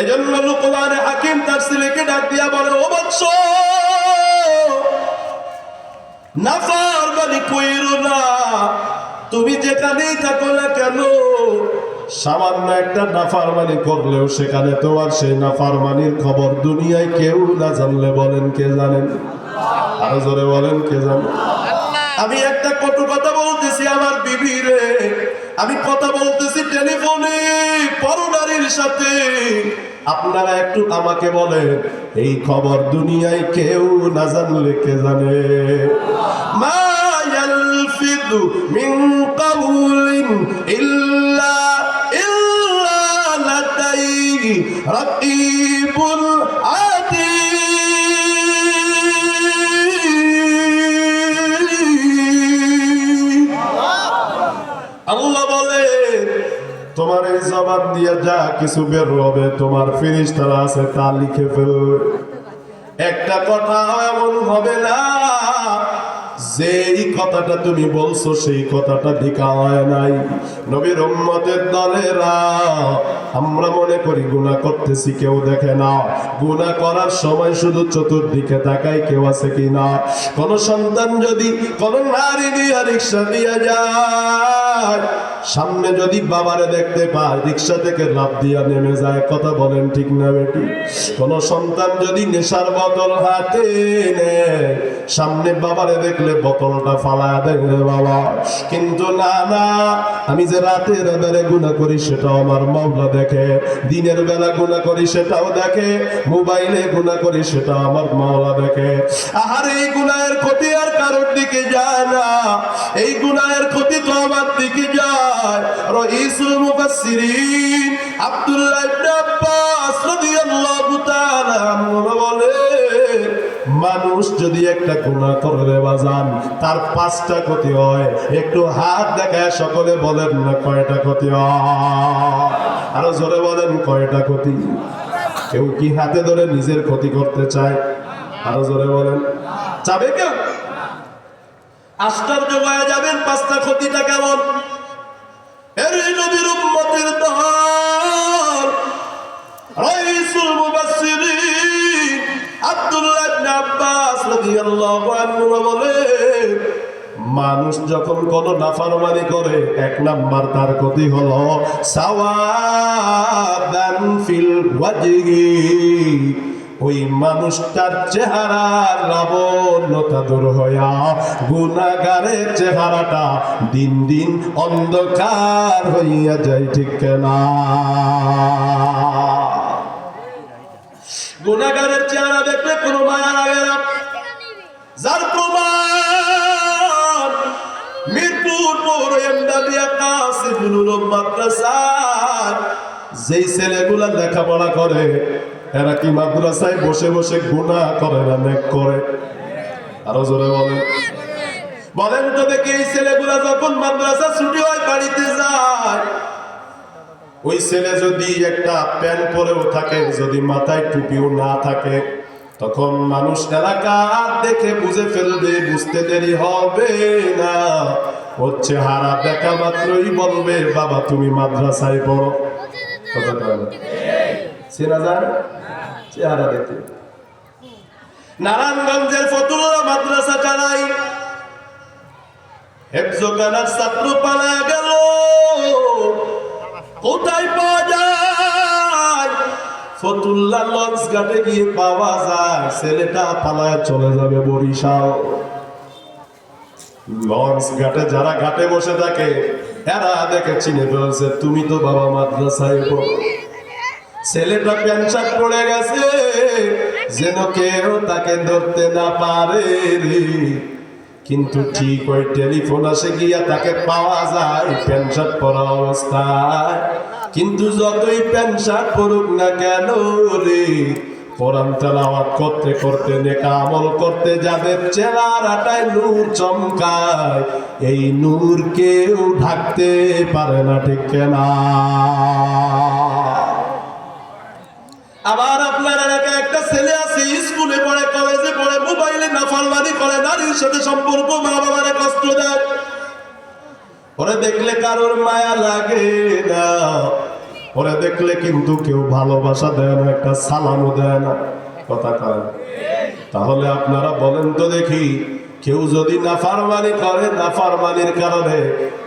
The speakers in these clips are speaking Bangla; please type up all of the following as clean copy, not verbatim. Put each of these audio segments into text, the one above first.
এজন্য লুকমান হাকিম তার ছেলেকে ডাক দিয়া বলে, ও বৎস, নাফরমানি কইরো না। তুমি যেখানেই থাকো না কেন, সামান্য একটা নাফরমানি করলেও সেখানে তোমার সেই নাফরমানির খবর দুনিয়ায় কেউ না জানলে বলেন কে জানেন? আরো জোরে বলেন কে জানেন? আমি একটা কটু কথা বলতেছি আমার বিবি রে, আমি কথা বলতেছি টেলিফোনে পরনারীর সাথে, আপনারা একটু আমাকে বলেন এই খবর দুনিয়ায় কেউ না জানলে কে জানে? মা ইয়ালফিদু মিন কাউলিন ইল্লা লাদাইহি রাকিবুল আতীদ। আল্লাহ বলে, তোমার এই জবান দিয়ে যা কিছু বের হবে তোমার ফেরেশতারা আছে তা লিখে ফেলবে। একটা কথা এমন হবে না যে এই কথাটা তুমি বলছো সেই কথাটা লেখা হয় নাই। নবীর উম্মতের দলেরা আমরা মনে করি গুনাহ করতেছি, কেউ দেখে না। গুনাহ করার সময় শুধু চতুর্দিকে তাকাই কেউ আছে কিনা। কোন সন্তান যদি কোন নারী নিয়ে রিক্সা দিয়ে যায়, সামনে যদি বাবারে দেখতে পায় রিক্সা থেকে লাফ দিয়া নেমে যায়। কথা বলেন ঠিক না বেটি? কোন সন্তান যদি নেশার বোতল হাতে নেয়, সামনে বাবারে দেখলে বোতলটা ফালায়া দেয় বাবা। কিন্তু না না, আমি যে রাতের বেলা গুনাহ করি সেটাও আমার মাওলা দেখে, দিনের বেলা গুনাহ করি সেটাও দেখে, মোবাইলে গুনাহ করি সেটাও আমার মাওলা দেখে। আর এই গুনাহের ক্ষতি আর কারোর দিকে যায় না, এই গুনাহের ক্ষতি তো আমার দিকে যায়। রাইসুল মুফাসসিরিন আব্দুল্লাহ ইবনে আব্বাস রাদিয়াল্লাহু তাআলা আনহু বলে, মানুষ যদি একটা গুনাহ করে রে বাজান, তার 5টা ক্ষতি হয়। একটু হাত দেখায় সকলে বলেন না কয়টা ক্ষতি হয়? আরো জোরে বলেন কয়টা ক্ষতি? কেউ কি হাতে ধরে নিজের ক্ষতি করতে চায়? আরো জোরে বলেন, চাবে কেউ? আশ্চর্য হয়ে যাবেন 5টা ক্ষতিটা কেমন। এর নবীর উম্মতের দল রাইসুল মুফাসসিরিন আব্দুল্লাহ ইবনে আব্বাস রাদিয়াল্লাহু আনহু বলে, মানুষ যখন কোন নাফরমানি করে 1 নাম্বার তার ক্ষতি হলো সাওয়াদান ফিল ওয়াজহি, ওই মানুষটার চেহারার লাবণ্যতা দূর হইয়া গুনাহগারের চেহারাটা দিন দিন অন্ধকার হইয়া যায়। ঠিক না? গুনাহগারের চেহারা দেখলে কোনো মায়া লাগে না। যার প্রমাণ মিরপুর পৌর এমদাদিয়া কাসিমুল উলুম মাদ্রাসায় যেই ছেলেগুলা লেখাপড়া করে, এরা কি মাদ্রাসায় বসে বসে গুনাহ করে না নেক করে? আরো জোরে বলেন, বলেন তো দেখি, এই ছেলেগুলা যখন মাদ্রাসা ছুটি হয় বাড়িতে যায়, ওই ছেলে যদি একটা প্যান্ট পরেও থাকে, যদি মাথায় টুপিও না থাকে, তখন মানুষ এলাকা দেখে বুঝে ফেলবে, বুঝতে দেরি হবে না। ওর চেহারা দেখা মাত্রই বলবে বাবা তুমি মাদ্রাসায় পড়ো। কথা বলেন, চেনা যায় চেহারা দেখে। নারায়ণগঞ্জের ফতুল্লাহ মাদ্রাসা চালাই, হেফজখানার ছাত্র পালায়া গেল, কোথায় পাওয়া যায়? ফতুল্লাহ লঞ্চ ঘাটে গিয়ে পাওয়া যায়। ছেলেটা পালায়া চলে যাবে বরিশাল। লঞ্চ ঘাটে যারা ঘাটে বসে থাকে এরা দেখে চিনে ফেলছে, তুমি তো বাবা মাদ্রাসায় পড়ো। ছেলেটা প্যান্ট শার্ট পরে গেছে যেন কেউ তাকে ধরতে না পারে রে। কিন্তু ঠিক ওই টেলিফোন আসে গিয়া তাকে পাওয়া যায় প্যান্ট শার্ট পরা অবস্থায়। কিন্তু যতই প্যান্ট শার্ট পরুক না কেন রে, কোরআন তেলাওয়াত করতে করতে নেক আমল করতে যাদের চেহারাটায় নূর চমকায়, এই নূর কেউ ঢাকতে পারে না। ঠিক না? আবার আপনার এলাকায় একটা ছেলে আছে, স্কুলে পড়ে, কলেজে পড়ে, মোবাইলে নাফরমানি করে, নারীর সাথে সম্পর্ক, মা বাবারে কষ্ট দেয়। ওরে দেখলে কারোর মায়া লাগে না, ওরে দেখলে কিন্তু কেউ ভালোবাসা দেয় না, একটা সালামও দেয় না, কথা কয়। তাহলে আপনারা বলেন তো দেখি, কেউ যদি নাফরমানি করে, নাফরমানির কারণে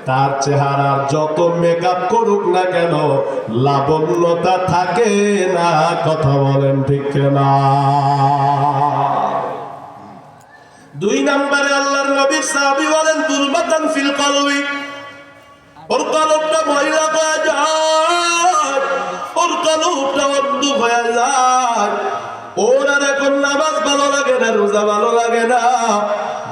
তার চেহারার যত মেকআপ করুক না কেন লাবণ্যতা থাকে না, কথা বলেন ঠিক না? 2 নম্বরে আল্লাহর নবী সাহাবী বলেন দুর্বাতান ফিল কলবি, ওর কলবটা ময়লা হয়ে যায়, ওর কলবটা অন্ধ হয়ে যায়, ওর আর এখন নামাজ ভালো লাগে না, রোজা ভালো লাগে না,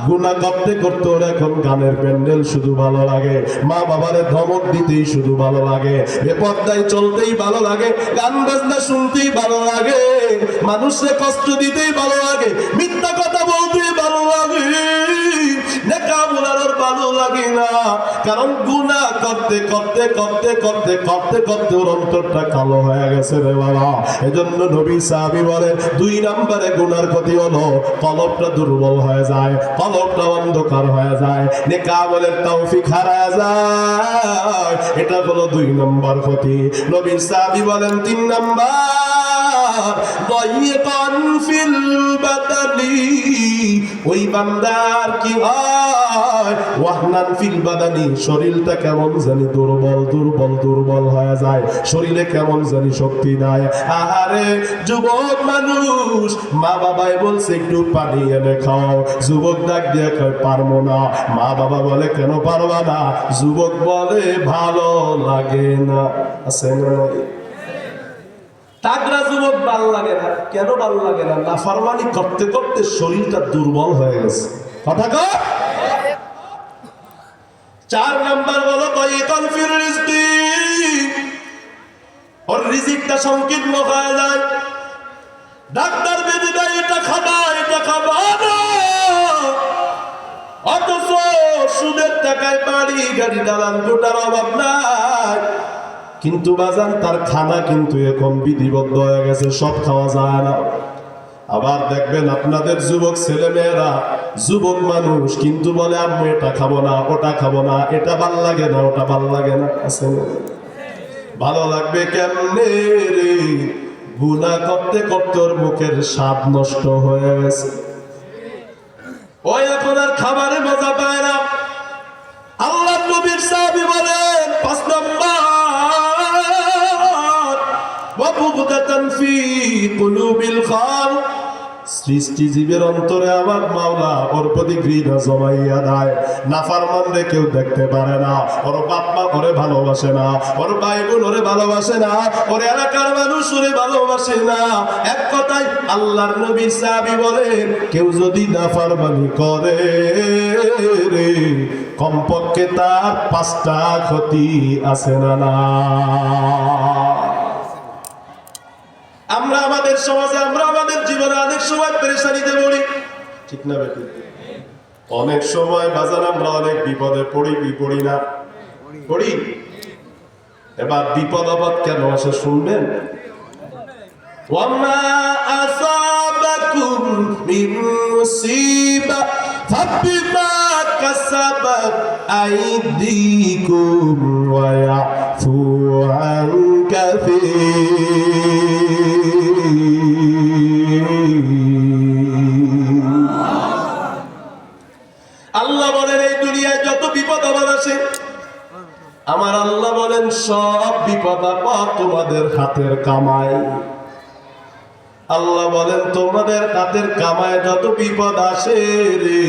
গুনাহ করতে করতে ওর এখন গানের প্যান্ডেল শুধু ভালো লাগে, মা বাবারে ধমক দিতেই শুধু ভালো লাগে, বেপরদায় চলতেই ভালো লাগে, গান বাজনা শুনতেই ভালো লাগে, মানুষকে কষ্ট দিতেই ভালো লাগে, মিথ্যা কথা বলতেই ভালো লাগে, নেকামুলার ভালো লাগে না। কারণ গুনাহ করতে করতে করতে করতে করতে করতে ওর অন্তরটা কালো হয়ে গেছে রে বাবা। এজন্য নবী সাহাবী বলে 2 নম্বরে গুনার ক্ষতি হলো কলবটা দুর্বল হয়ে যায়, কলবটা অন্ধকার হয়ে যায়, নেকামলের তৌফিক হারায় যায়, এটা হলো 2 নম্বর ক্ষতি। নবী সাহাবী বলেন 3 নম্বর দাইকান ফিল বাদানি, ওই বান্দার কি হয় ওয়াহনান ফিল বাদানি, শরীরটা কেমন জানি দুর্বল দুর্বল দুর্বল হয়ে যায়, শরীরে কেমন জানি শক্তি নাই। আহারে যুবক মানুষ, মা বাবাই বলছে একটু পানি এনে খাও, যুবক ডাক দিয়ে কয় পারবো না, মা বাবা বলে কেন পারবা না, যুবক বলে ভালো লাগে না। আছে না? তাগরা যুবক ভাল লাগে না, কেন ভাল লাগে না? নাফরমানি করতে করতে শরীরটা দুর্বল হয়ে গেছে, কথা কয়। 4 নাম্বার হলো দাইকান ফির রিজকি, ওর রিজিকটা সংকীর্ণ হয়ে যায়, ডাক্তার বেঁধে দেয় এটা খাবা এটা খাবা না, অথচ সুদের টাকায় বাড়ি গাড়ি দালান কোটার অভাব নাই, কিন্তু বাজান তার খানা কিন্তু এখন বিধিবদ্ধ হয়ে গেছে, সব খাওয়া যায় না। আবার দেখবেন আপনাদের যুবক ছেলে মেয়েরা, যুবক মানুষ কিন্তু বলে আম্মু এটা খাবো না ওটা খাবো না, এটা ভাল লাগে না ওটা ভাল লাগে না। আছে না? ভালো লাগবে কেমনে রে, গুনাহ করতে করতে ওর মুখের স্বাদ নষ্ট হয়ে গেছে, ওই এখন আর খাবারে মজা পায় না। আল্লাহ নবীর সাহাবী বলেন 5 নম্বর ওয়াবুগদাতান ফি কুলুবিল খালক, সৃষ্টিজীবের অন্তরে আমার মাওলা ওর প্রতি ঘৃণা জমাইয়া দেয়। নাফরমানরে কেউ দেখতে পারে না, ওর বাপ মা ওরে ভালোবাসে না, ওর ভাই বোন ওরে ভালোবাসে না, ওর এলাকার মানুষ ওরে ভালোবাসে না। এক কথায় আল্লাহর নবী সাহাবী বলেন কেউ যদি নাফরমানি করে রে, কমপক্ষে তার 5টা ক্ষতি আছে না না। আমরা আমাদের সমাজে, আমরা আমাদের জীবনে অনেক সময় পেরেশানিতে পড়ি, ঠিক না বেটি? অনেক সময় বাজার আমরা অনেক বিপদে পড়ি, পড়ি না পড়ি? এবার বিপদ আপদ কেন আসে শুনবেন। ওয়ামা আসাবাকুম মিন মুসিবা ফাবিমা কাসাবাত আইদিকুম ওয়া ইয়াফু আন কাসীর। আল্লাহ বলেন এই দুনিয়ায় যত বিপদ আপদ আসে, আমার আল্লাহ বলেন সব বিপদ আপদ তোমাদের হাতের কামাই। আল্লাহ বলেন তোমাদের হাতের কামায় যত বিপদ আসে রে,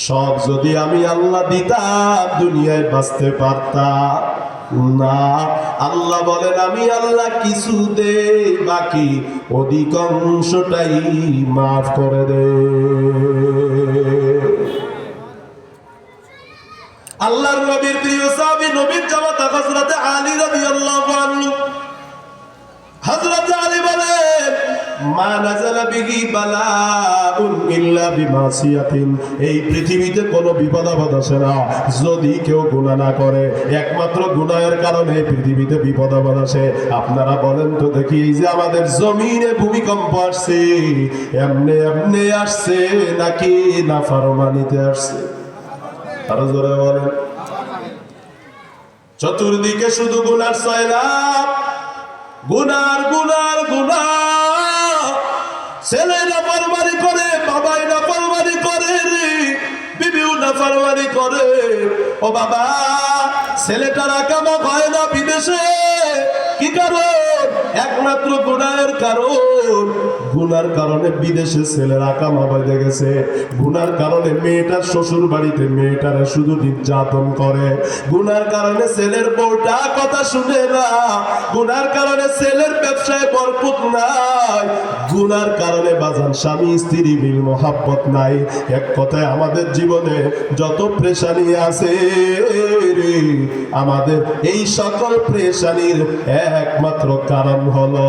সব যদি আমি আল্লাহ দিতাম দুনিয়ায় বাঁচতে পারতাম না। আল্লাহ বলেন আমি আল্লাহ কিছু দে, বাকি অধিকাংশটাই মাফ করে দে। আল্লাহর নবীর প্রিয় সাহাবী, নবীর জামাতা হযরত আলী রাদিয়াল্লাহু আনহু, হযরত আলী বলেন মা নাযালা বিহি বালাউন ইল্লা বিমাসিয়াতিন, এই পৃথিবীতে কোনো বিপদ আপদ আসে না যদি কেউ গুনাহ না করে, একমাত্র গুনাহের কারণে পৃথিবীতে বিপদ আপদ আসে। আপনারা বলেন তো দেখি, এই যে আমাদের জমিনে ভূমিকম্প আসছে, এমনি এমনি আসছে নাকি নাফরমানিতে আসছে? আরো জোরে বলেন। চতুর্দিকে শুধু গুনার সয়লাব, গুনার গুনার গুনাহ। ছেলে নাফরমানি করে, বাবাই নাফরমানি করে, বিবিও নাফরমানি করে। ও বাবা, ছেলেটারা কেমন হয় না বিদেশে? কি কারণ? একমাত্র গুনাহের কারণ। গুনার কারণে বিদেশে ছেলেরা কামা বেঁধে গেছে। গুনার কারণে মেয়েটার শ্বশুর বাড়িতে মেয়েটারা শুধু নির্যাতন করে। গুনার কারণে ছেলের বউটা কথা শুনে না। গুনার কারণে ছেলের ব্যবসায় বরকত নাই। গুনার কারণে বাজান স্বামী স্ত্রী মিল মোহাব্বত নাই। এক কথায় আমাদের জীবনে যত পেরেশানি আছে রে, আমাদের এই সকল পেরেশানির একমাত্র কারণ হলো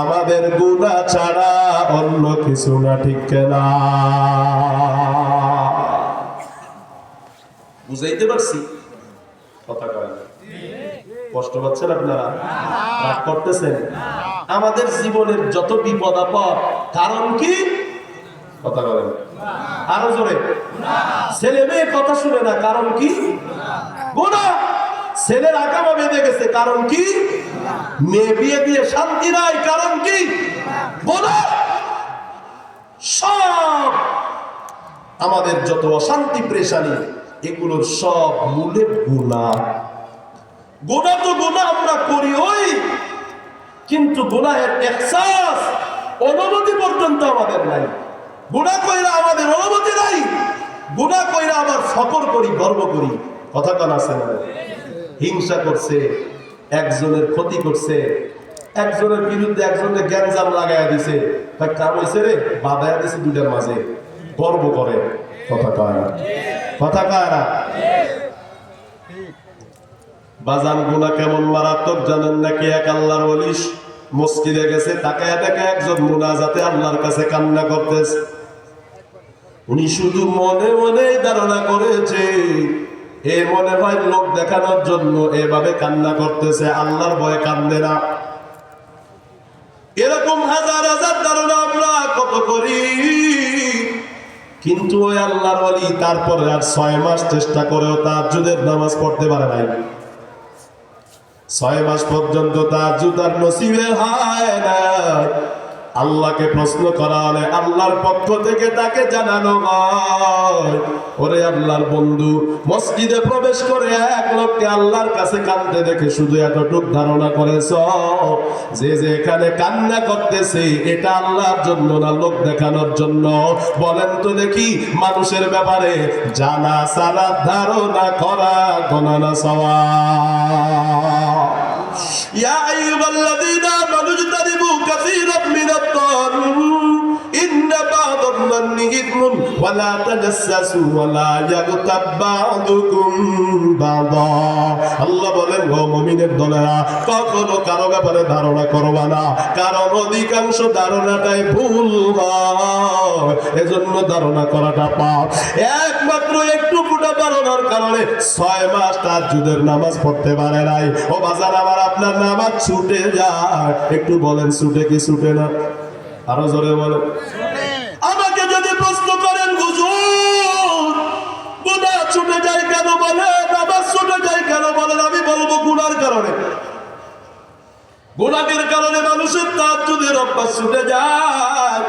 আমাদের গুনাহ ছাড়া অন্য কিছু না। ঠিক না? বুঝাইতে পারছি? কথা কয় না? কষ্ট পাচ্ছেন আপনারা? রাগ করতেছেন? আমাদের জীবনের যত বিপদ আপদ কারণ কি? কথা বলেন আরো জোরে। ছেলে মেয়ে কথা শুনে না, কারণ কি? গুনাহ। ছেলের আকামা বেঁধে গেছে, কারণ কি? মেয়ে বিয়ে দিয়ে শান্তি নাই, কারণ কি? গুনাহ। সব আমাদের যত অশান্তি পেরেশানি, এগুলোর সব মূলে গুনাহ। গুনাহ তো গুনাহ আমরা করি ওই, কিন্তু গুনাহের ইহসাস, অনুভূতি পর্যন্ত আমাদের নাই। গুনাহ কইরা আমাদের অনুভূতি নাই। গুনাহ কইরা আবার ফখর করি, গর্ব করি। কথা কান আছে না? হিংসা করছে, একজনের ক্ষতি করছে, একজনের বিরুদ্ধে একজনের গ্যাঞ্জাম লাগাইয়া দিছে, তাই কাম হয়েছে রে, বাধাইয়া দিছে দুইটার মাঝে, গর্ব করে। কথা কয় না? কথা কয় না? বাজান গুনাহ কেমন মারাত্মক জানেন নাকি? এক আল্লাহর ওলি মসজিদে গেছে, তাকায়া দেখে একজন মুনাজাতে আল্লাহর কাছে কান্না করতেছে। উনি শুধু মনে মনে ধারণা করেছে এ মনে হয় লোক দেখানোর জন্য এভাবে কান্না করতেছে, আল্লাহর ভয়ে কান্দে না। এরকম হাজার হাজার ধারণা আমরা কত করি, কিন্তু ওই আল্লাহর ওলি তারপরে আর 6 মাস চেষ্টা করেও তাহাজ্জুদের নামাজ পড়তে পারে নাই। 6 মাস পর্যন্ত তাহাজ্জুদ আর নসিবে হয় না। আল্লাহকে প্রশ্ন করা হলে আল্লাহর পক্ষ থেকে তাকে জানানো হয়, ওরে আল্লাহর বন্ধু, মসজিদে প্রবেশ করে এক লোককে আল্লাহর কাছে কাঁদতে দেখে শুধু এতটুক ধারণা করেছ যে যে এখানে কান্না করতেছে এটা আল্লাহর জন্য না লোক দেখানোর জন্য? বলেন তো দেখি, মানুষের ব্যাপারে জানা সারা ধারণা করা গণনা সওয়াব। ইয়া আইয়ুহাল্লাযীনা আমানু ইজতানিবু কাসীরাম মিনাত-তা'ন ইন্না বা'দাল-মান্নি ইথমুন ওয়া লা তাজাসসু ওয়া লা ইয়াগতাব বা'দুকুম বা'দা। আল্লাহ বলেন, ও মুমিনের দলেরা, কখনো কারো ব্যাপারে ধারণা করবা না, কারণ অধিকাংশ ধারণাটাই ভুল হয়, এজন্য ধারণা করাটা পাপ। একমাত্র একটু ফুটা ধারণার কারণে 6 মাস তাহাজ্জুদের নামাজ পড়তে পারে নাই। ও বাজার আমার, আপনার নামাজ ছুটে যায়। একটু বলেন, ছুটে কি ছুটে না? আরো জোরে বলেন। আমাকে যদি প্রশ্ন করেন, হুজুর গুনাহ ছুটে যায় কেন বলেন, নামাজ ছুটে যায় কেন বলেন, আমি বলবো গুনার কারণে। গুনাহের কারণে মানুষের তাহাজ্জুদের অভ্যাস ছুটে যায়।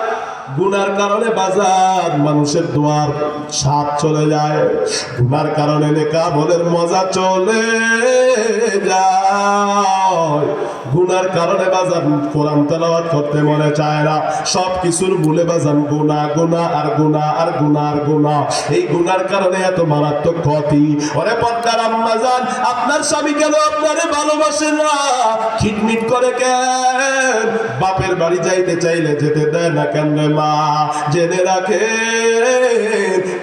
গুনার কারণে বাজার মানুষের দোয়ার স্বাদ চলে যায়। গুনার কারণে নেকামলের মজা চলে যায়। গুনার কারণে বাজার কোরআন তেলাওয়াত করতে মনে চায় না। সব কিছুর ভুলে বাজান গুনাহ, গুনাহ আর গুনাহ আর গুনাহ আর গুনাহ। এই গুনার কারণে এত মারাত্মক ক্ষতি। ওরে পর্দার আম্মা জান, আপনার স্বামী কেন আপনারে ভালোবাসে না? খিটমিট করে কেন? বাপের বাড়ি যাইতে চাইলে যেতে দেয় না কেন? মা জেনে রাখে,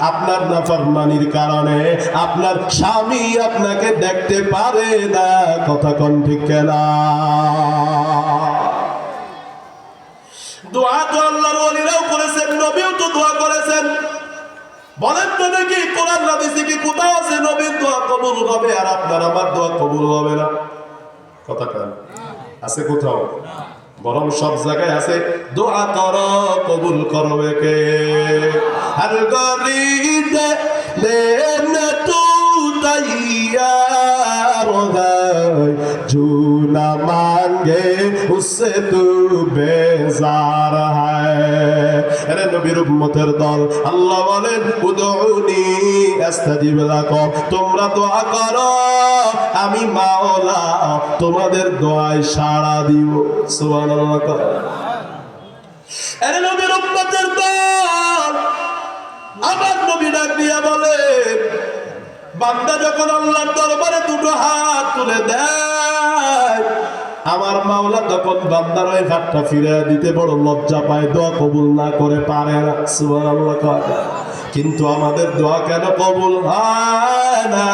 আপনার নাফরমানির কারণে আপনার স্বামী আপনাকে দেখতে পারে না। কথা কোন ঠিক না? দোয়া তো আল্লাহর ওলিরাও করেছেন, নবীও তো দোয়া করেছেন। বলেন তো দেখি, কোরআন হাদিসে কি কোথাও আছে নবীর দোয়া কবুল হবে আর আপনার আমার দোয়া কবুল হবে না? কথা কেন আছে কোথাও? বরং সব জায়গায় আছে, দোয়া করো কবুল করবে কে? হর গরিতে লেন তু তৈয়ার है जो ना मांगे उससे तू बेजार है अरे नबीर उम्मतेर दल আল্লাহ বলেন উদউনি আস্তাজিব লাকুম তোমরা দোয়া করো আমি মাওলা তোমাদের দোয়ায় সাড়া দিব সুবহানাল্লাহ আরে নবীর উম্মতের দল আমার নবী ডাক দিয়া বলে বান্দা যখন আল্লাহর দরবারে দুটো হাত তুলে দেয় আমার মাওলা তখন বান্দার ওই হাতটা ফিরে দিতে বড় লজ্জা পায় দোয়া কবুল না করে পারে না সুবহানাল্লাহ কিন্তু আমাদের দোয়া কেন কবুল হয় না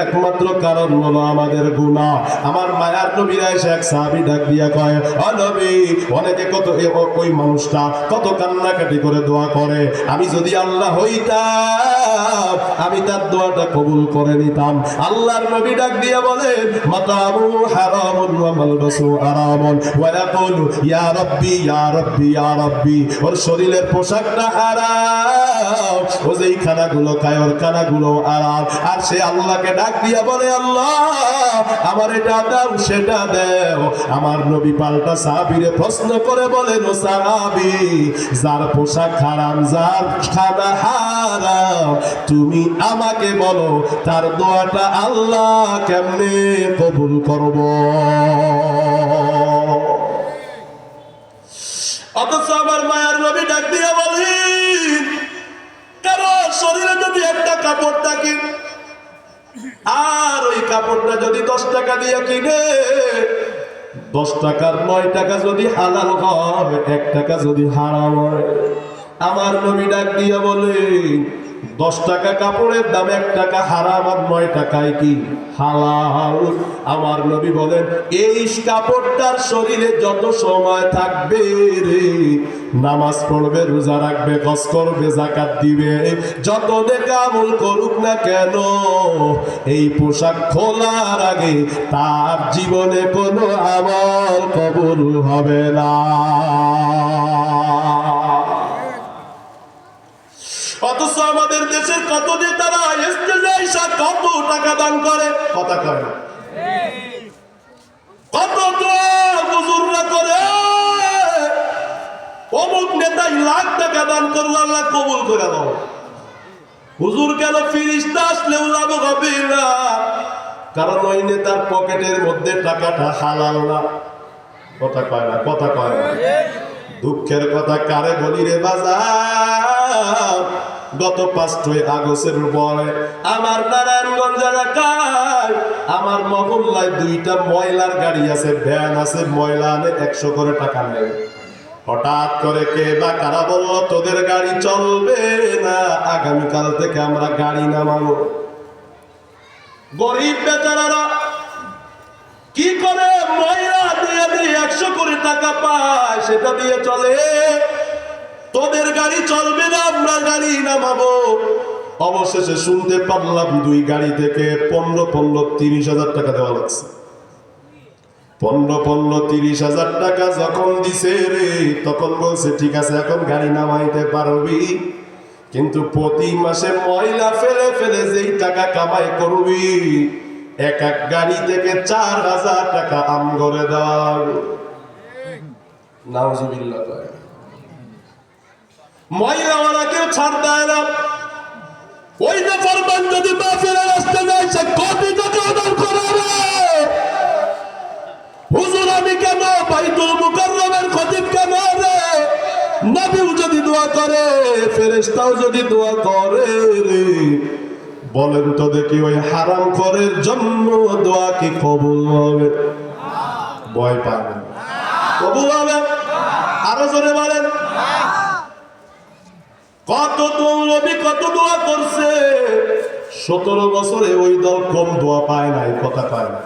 একমাত্র কারণ হলো আমাদের গুনাহ আমার মায়ার নবী এসে এক সাহাবী ডাক দিয়া কয় ও নবী অনেকে কত ওই মানুষটা কত কান্নাকাটি করে দোয়া করে আমি যদি আল্লাহ হইতাম আমি তার দোয়াটা কবুল করে নিতাম আল্লাহর নবী ডাক দিয়া বলেন মাতামু হারামুন ওয়া মালবাসু হারামুন ওয়া ইয়াকুলু ইয়া রাব্বি ইয়া রাব্বি ইয়া রাব্বি ওর শরীরের পোশাকটা হারাম ও যেই খানাগুলো খায় ওর খানাগুলো হারাম আর সে আল্লাহকে ডাক দিয়া বলে আল্লাহ আমার এটা দাও সেটা দাও আমার নবী পাল্টা সাহাবীরে প্রশ্ন করে বলেন ও সাহাবী যার পোশাক হারাম যার খানা হারাম তুমি আমাকে বলো তার দোয়াটা আল্লাহ কেমনে কবুল করব অথচ আমার মায়ার নবী ডাক দিয়া বলেন কারো শরীরে যদি একটা কাপড় থাকে আর ওই কাপড়টা যদি 10 টাকা দিয়ে কিনে 10 টাকার 9 টাকা যদি হালাল হয় 1 টাকা যদি হারাম হয় আমার নবী ডাক দিয়া বলে 10 টাকা কাপড়ের দাম 1 টাকা হারাম আর 9 টাকায় কি হালাল আমার নবী বলেন এই কাপড়টার শরীরে যত সময় থাকবে রে নামাজ পড়বে রোজা রাখবে হজ করবে যাকাত দিবে যত নেক আমল করুক না কেন এই পোশাক খোলার আগে তার জীবনে কোনো আমল কবুল হবে না অথচ আমাদের দেশের কত নেতারা স্টেজে এসে কত টাকা দান করে কথা কয় না কত হুজুররা করে অমুক নেতাই লাখ টাকা দান করলো আল্লাহ কবুল করে দাও হুজুর কেন ফিরিস্তা আসলেও লাভ হবে না কারণ ওই নেতার পকেটের মধ্যে টাকাটা হালাল না কথা কয় না কথা কয় না দুঃখের কথা কারে বলি রে বাজার গত 5ই আগস্টের পরে আমার নারায়ণগঞ্জ এলাকায় আমার মহল্লায় 2টা ময়লার গাড়ি আছে ভ্যান আছে ময়লা আনে 100 করে টাকা নেয় হঠাৎ করে কে বা কারা বললো তোদের গাড়ি চলবে না আগামীকাল থেকে আমরা গাড়ি নামাবো গরিব বেচারারা কি করে ময়লা দিয়ে 100 করে টাকা পায় সেটা দিয়ে চলে তোদের গাড়ি চলবে না আমরা গাড়ি নামাবো অবশেষে শুনতে পারলাম 2 গাড়ি থেকে 15-30 হাজার টাকা দেওয়া লাগছে 15-30 হাজার টাকা যখন দিছে রে তখন বলছে ঠিক আছে এখন গাড়ি নামাইতে পারবি কিন্তু প্রতি মাসে ময়লা ফেলে ফেলে যেই টাকা কামাই করবি এক এক গাড়ি থেকে 4000 টাকা আমগরে দেওয়া নাউজুবিল্লাহ ময়লাওয়ালা কেউ ছাড় দেয় না ওই না ফরমান যদি মাহফিলের রাস্তা যায় সে কোটি টাকা দান করে হুজুর আমি কেন বাইতুল মুকাররমের খতিব কেন রে নবীও যদি দোয়া করে ফেরেশতাও যদি দোয়া করে রে বলেন তো দেখি ওই হারাম খোরের জন্য দোয়া কি কবুল হবে ভয় পাবে কবুল হবে আরো জোরে বলেন কত নবী কত দোয়া করছে 17 বছরে ওই দল কম দোয়া পায় নাই কথা পায় না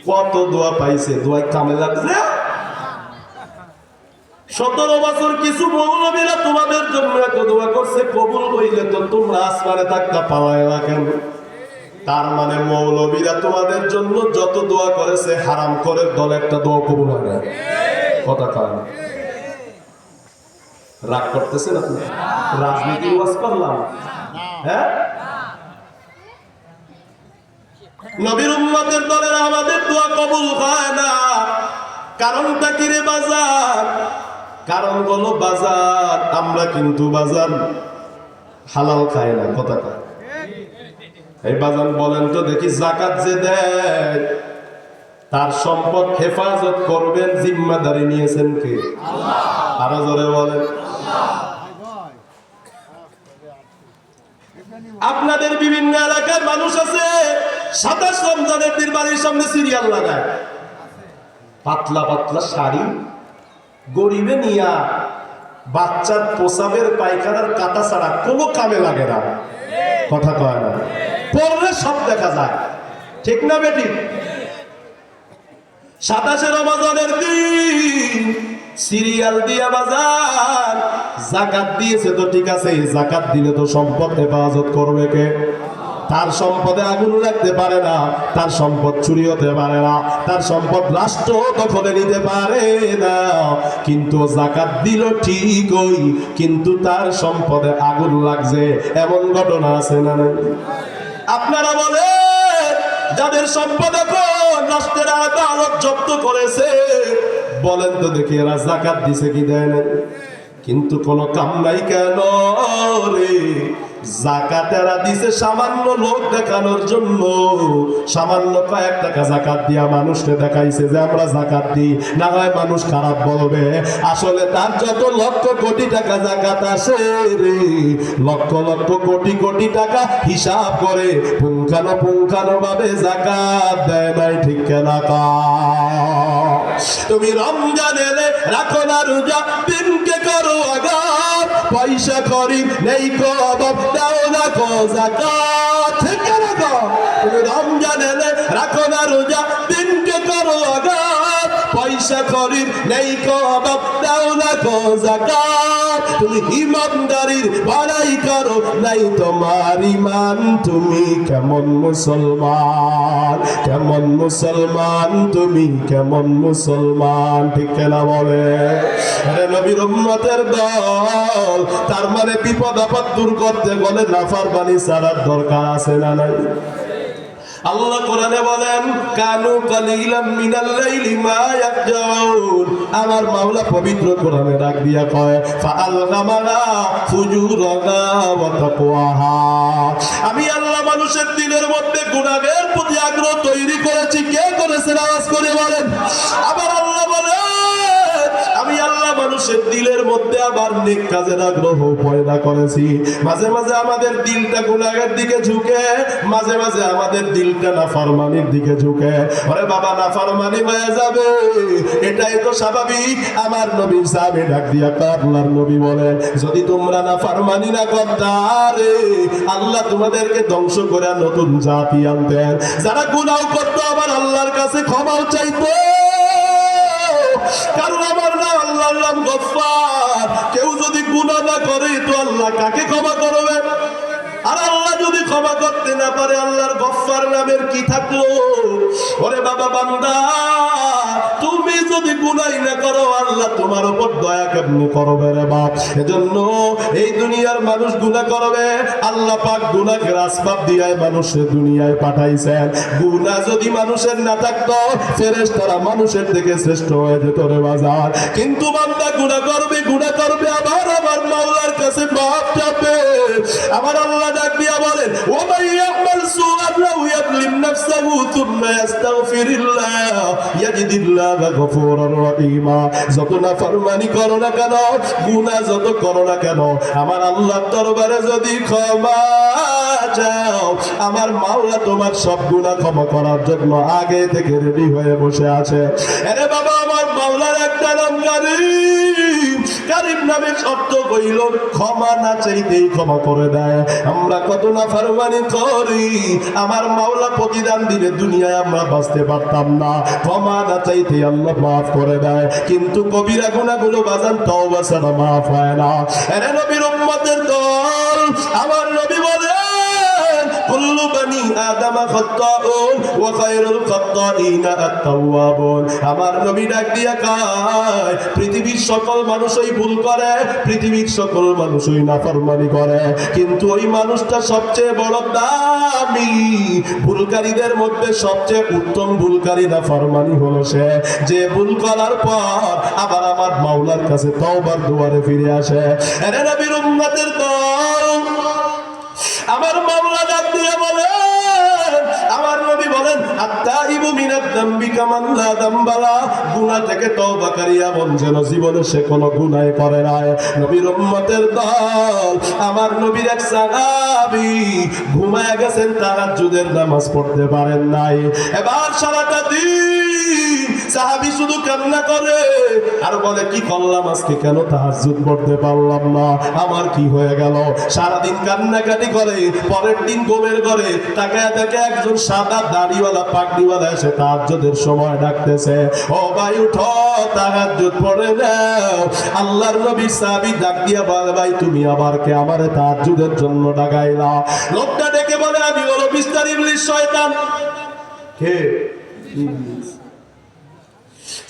কত দোয়া পাইছে দোয়ায় কামে লাগছে 17 বছর কিছু মৌলবীরা তোমাদের জন্য এত দোয়া করছে কবুল হইলে তো তোমরা আসমানে থাকতে পাওয়াই না কেন তার মানে মৌলবীরা তোমাদের জন্য যত দোয়া করেছে হারাম করে দল একটা দোয়া কবুল হয় না কথা কয় না রাগ করতেছেন আপনি রাজনীতি ওয়াজ করলাম হ্যাঁ নবীর উম্মতের দলের আমাদের দোয়া কবুল হয় না। কারণটা কি রে বাজার? কারণ হলো বাজার, আমরা কিন্তু বাজার হালাল খাই না। কথা কয় এই বাজার বলেন তো দেখি, যাকাত যে দেয় তার সম্পদ হেফাজত করবেন, জিম্মাদারি নিয়েছেন কে? আল্লাহ। আরো জোরে বলেন। আপনাদের বিভিন্ন এলাকার মানুষ আছে 27 রমজানের দিন বাড়ির সামনে সিরিয়াল লাগায়, পাতলা পাতলা শাড়ি, গরিবে নিয়া বাচ্চার প্রসাবের পায়খানার কাটা ছাড়া কোনো কামে লাগে না। কথা কয় না, পড়লে সব দেখা যায়। ঠিক না বেটি? 27 রমজানের দিন সিরিয়াল দিয়া বাজার যাকাত দিয়েছে তো ঠিক আছে, যাকাত দিলে তো সম্পদ হেফাজত করবে কে? তার সম্পদে আগুন লাগতে পারে না, তার সম্পদ চুরি হতে পারে না, তার সম্পদ রাষ্ট্র দখলে নিতে পারে না। কিন্তু যাকাত দিল ঠিকই, কিন্তু তার সম্পদে আগুন লাগছে, এমন ঘটনা আছে না? আপনারা বলে যাদের সম্পদ এখন রাষ্ট্রের আদালত জব্দ করেছে, বলেন তো দেখি এরা যাকাত দিছে কি দেয় না? কিন্তু কোন কাম নাই কেন রে? যাকাত এরা দিছে সামান্য লোক দেখানোর জন্য, সামান্য কয়েক টাকা যাকাত দিয়া মানুষকে দেখাইছে যে আমরা যাকাত দিই, না হয় মানুষ খারাপ বলবে। আসলে তার যত লক্ষ কোটি টাকা যাকাত আসে রে, লক্ষ লক্ষ কোটি কোটি টাকা হিসাব করে পুঙ্খানো ভাবে যাকাত দেয় নাই। ঠিক কেনা? তুমি রমজান এলে রাখো না রোজা, দিনকে করো আগাম, পয়সা করি নেই কো অভাব, দাও না কো যাকাত। ঠিক না? তুমি রমজান এলে রাখো না রোজা, দিনকে করো আগাম, পয়সা করি নেই কো অভাব, দাও না কো যাকাত। তুমি ইমানদারির বড়াই করো, নাই তোমার ইমান, তুমি কেমন মুসলমান? কেমন মুসলমান তুমি? কেমন মুসলমান? ঠিক না বলে? আরে নবীর উম্মতের দল, তার মানে বিপদ আপদ দূর করতে বলে নাফরমানি ছাড়ার দরকার আছে না নাই? আল্লাহ কোরআনে বলেন কানু কালিলাম মিনাল লাইলি মা ইয়াহজাউন। আমার মাওলা পবিত্র কোরআনে ডাক দিয়া কয় ফাআলগামানা ফুজুরাহা ওয়া তাকওয়াহা। আমি আল্লাহ মানুষের দিলের মধ্যে গুনাহের প্রতি আগ্রহ তৈরি করেছি। কে করেছে? আওয়াজ করে বলেন। আবার আল্লাহ বলে আমি আল্লাহ মানুষের দিলের মধ্যে আবার নেক কাজের আগ্রহ পয়দা করেছি। মাঝে মাঝে আমাদের দিলটা গুনাহের দিকে ঝুঁকে, মাঝে মাঝে আমাদের দিলটা নাফরমানির দিকে ঝুঁকে। ওরে বাবা, নাফরমানি হয়ে যাবে, এটাই তো স্বাভাবিক। আমার নবীর সাহাবী ডাক দিয়া আল্লাহর নবী বলে যদি তোমরা নাফরমানি না করতে, আল্লাহ তোমাদেরকে ধ্বংস করে নতুন জাতি আনতেন, যারা গুনাহ করতো আবার আল্লাহর কাছে ক্ষমাও চাইতো। কারণ আমার নাম আল্লাহর নাম গফফার। কেউ যদি গুনাহ না করে তো আল্লাহ কাকে ক্ষমা করবে? আর আল্লাহ যদি ক্ষমা করতে না পারে, আল্লাহর গফফার নামের কি থাকলো? ওরে বাবা বান্দা, তুমি যদি গুনাহ না করো, আল্লাহ তোমার উপর দয়া কেমনে করবে রে বাপ? এজন্য এই দুনিয়ার মানুষ গুনাহ করবে, আল্লাহ পাক গুনাহের আসবাব দিয়ে মানুষের দুনিয়ায় পাঠাইছেন। গুনাহ যদি মানুষের না থাকতো, ফেরেশতারা মানুষের থেকে শ্রেষ্ঠ হয়ে যেত রে বাজার। কিন্তু বান্দা গুনাহ করবে, আবার আমার মাওলার কাছে মাফ চাবে। আমার আল্লাহ ডাক দিয়া বলেন ও মান ইয়ামাল সুআন আও ইয়াযলিম নাফসাহু থুম্মা ইস্তাগফিরিল্লাহ ইয়াজিদিল্লাহু গফুরার রহিমা। যত নাফরমানি করো না কেন, গুনাহ যত করো না কেন, আমার আল্লাহর দরবারে যদি ক্ষমা চাও, আমার মাওলা তোমার সব গুনাহ ক্ষমা করার জন্য আগে থেকে রেডি হয়ে বসে আছে। আরে বাবা, আমার মাওলার একটা নাম কারীম। কারীম নামের অর্থ হইল ক্ষমা না চাইতেই ক্ষমা করে দেয়। আমরা কত নাফরমানি করি, আমার মাওলা প্রতিদান দিলে দুনিয়ায় আমরা বাঁচতে পারতাম না। ক্ষমা না চাইতে আল্লাহ মাফ করে দেয়, কিন্তু কবিরা গুনাহগুলো বাজান তওবা ছাড়া মাফ হয় না। আরে নবীর উম্মতের দল, আমার নবী বলেন কুল কুল্লু বনি আদম খাত্তাউন ওয়া খায়রুল খাত্তাইনা আত-তাওয়াবুন। আমার নবী ডাক দিয়া কয় পৃথিবীর সকল মানুষই ভুল করে, পৃথিবীর সকল মানুষই নাফরমানি করে, কিন্তু ওই মানুষটা সবচেয়ে বড় দামি। ভুলকারীদের মধ্যে সবচেয়ে উত্তম ভুলকারী নাফরমানি হলো সে যে ভুল করার পর আবার আমার মাওলার কাছে তওবার দুয়ারে ফিরে আসে। আরে নবীর উম্মতের দল, আমার মাওলা ডাক দিয়ে বলেন, আমার নবী বলেন আত-তাইবু মিনাদ যামবি কামান লা যামবালা। গুনাহ থেকে তওবাকারী এমন যেন জীবনে সে কোনো গুনাহ করে নাই। নবীর উম্মতের দল, আমার নবীর এক সাহাবী ঘুমায় গেছেন, তাহাজ্জুদের নামাজ পড়তে পারেন নাই। এবার সারাটা দিন সাহাবী শুধু কান্না করে আর বলে কি করলাম আজকে, কেন তাহাজ্জুদ পড়তে পারলাম না, আমার কি হয়ে গেল। সারাদিন কান্নাকাটি করে, পরের দিন ঘুমের ঘরে তাকায় দেখে একজন সাদা দাড়িওয়ালা পাগড়িওয়ালা এসে তাহাজ্জুদের সময় ডাকতেছে, ও ভাই উঠো তাহাজ্জুদ পড়ে নাও। আল্লাহর নবী সাহাবী ডাক দিয়া বলে, ভাই তুমি আবার কে আমারে তাহাজ্জুদের জন্য ডাকাইলা? লোকটা ডেকে বলে, আমি হলো মিস্টার ইবলিস শয়তান। কে? ইবলিস।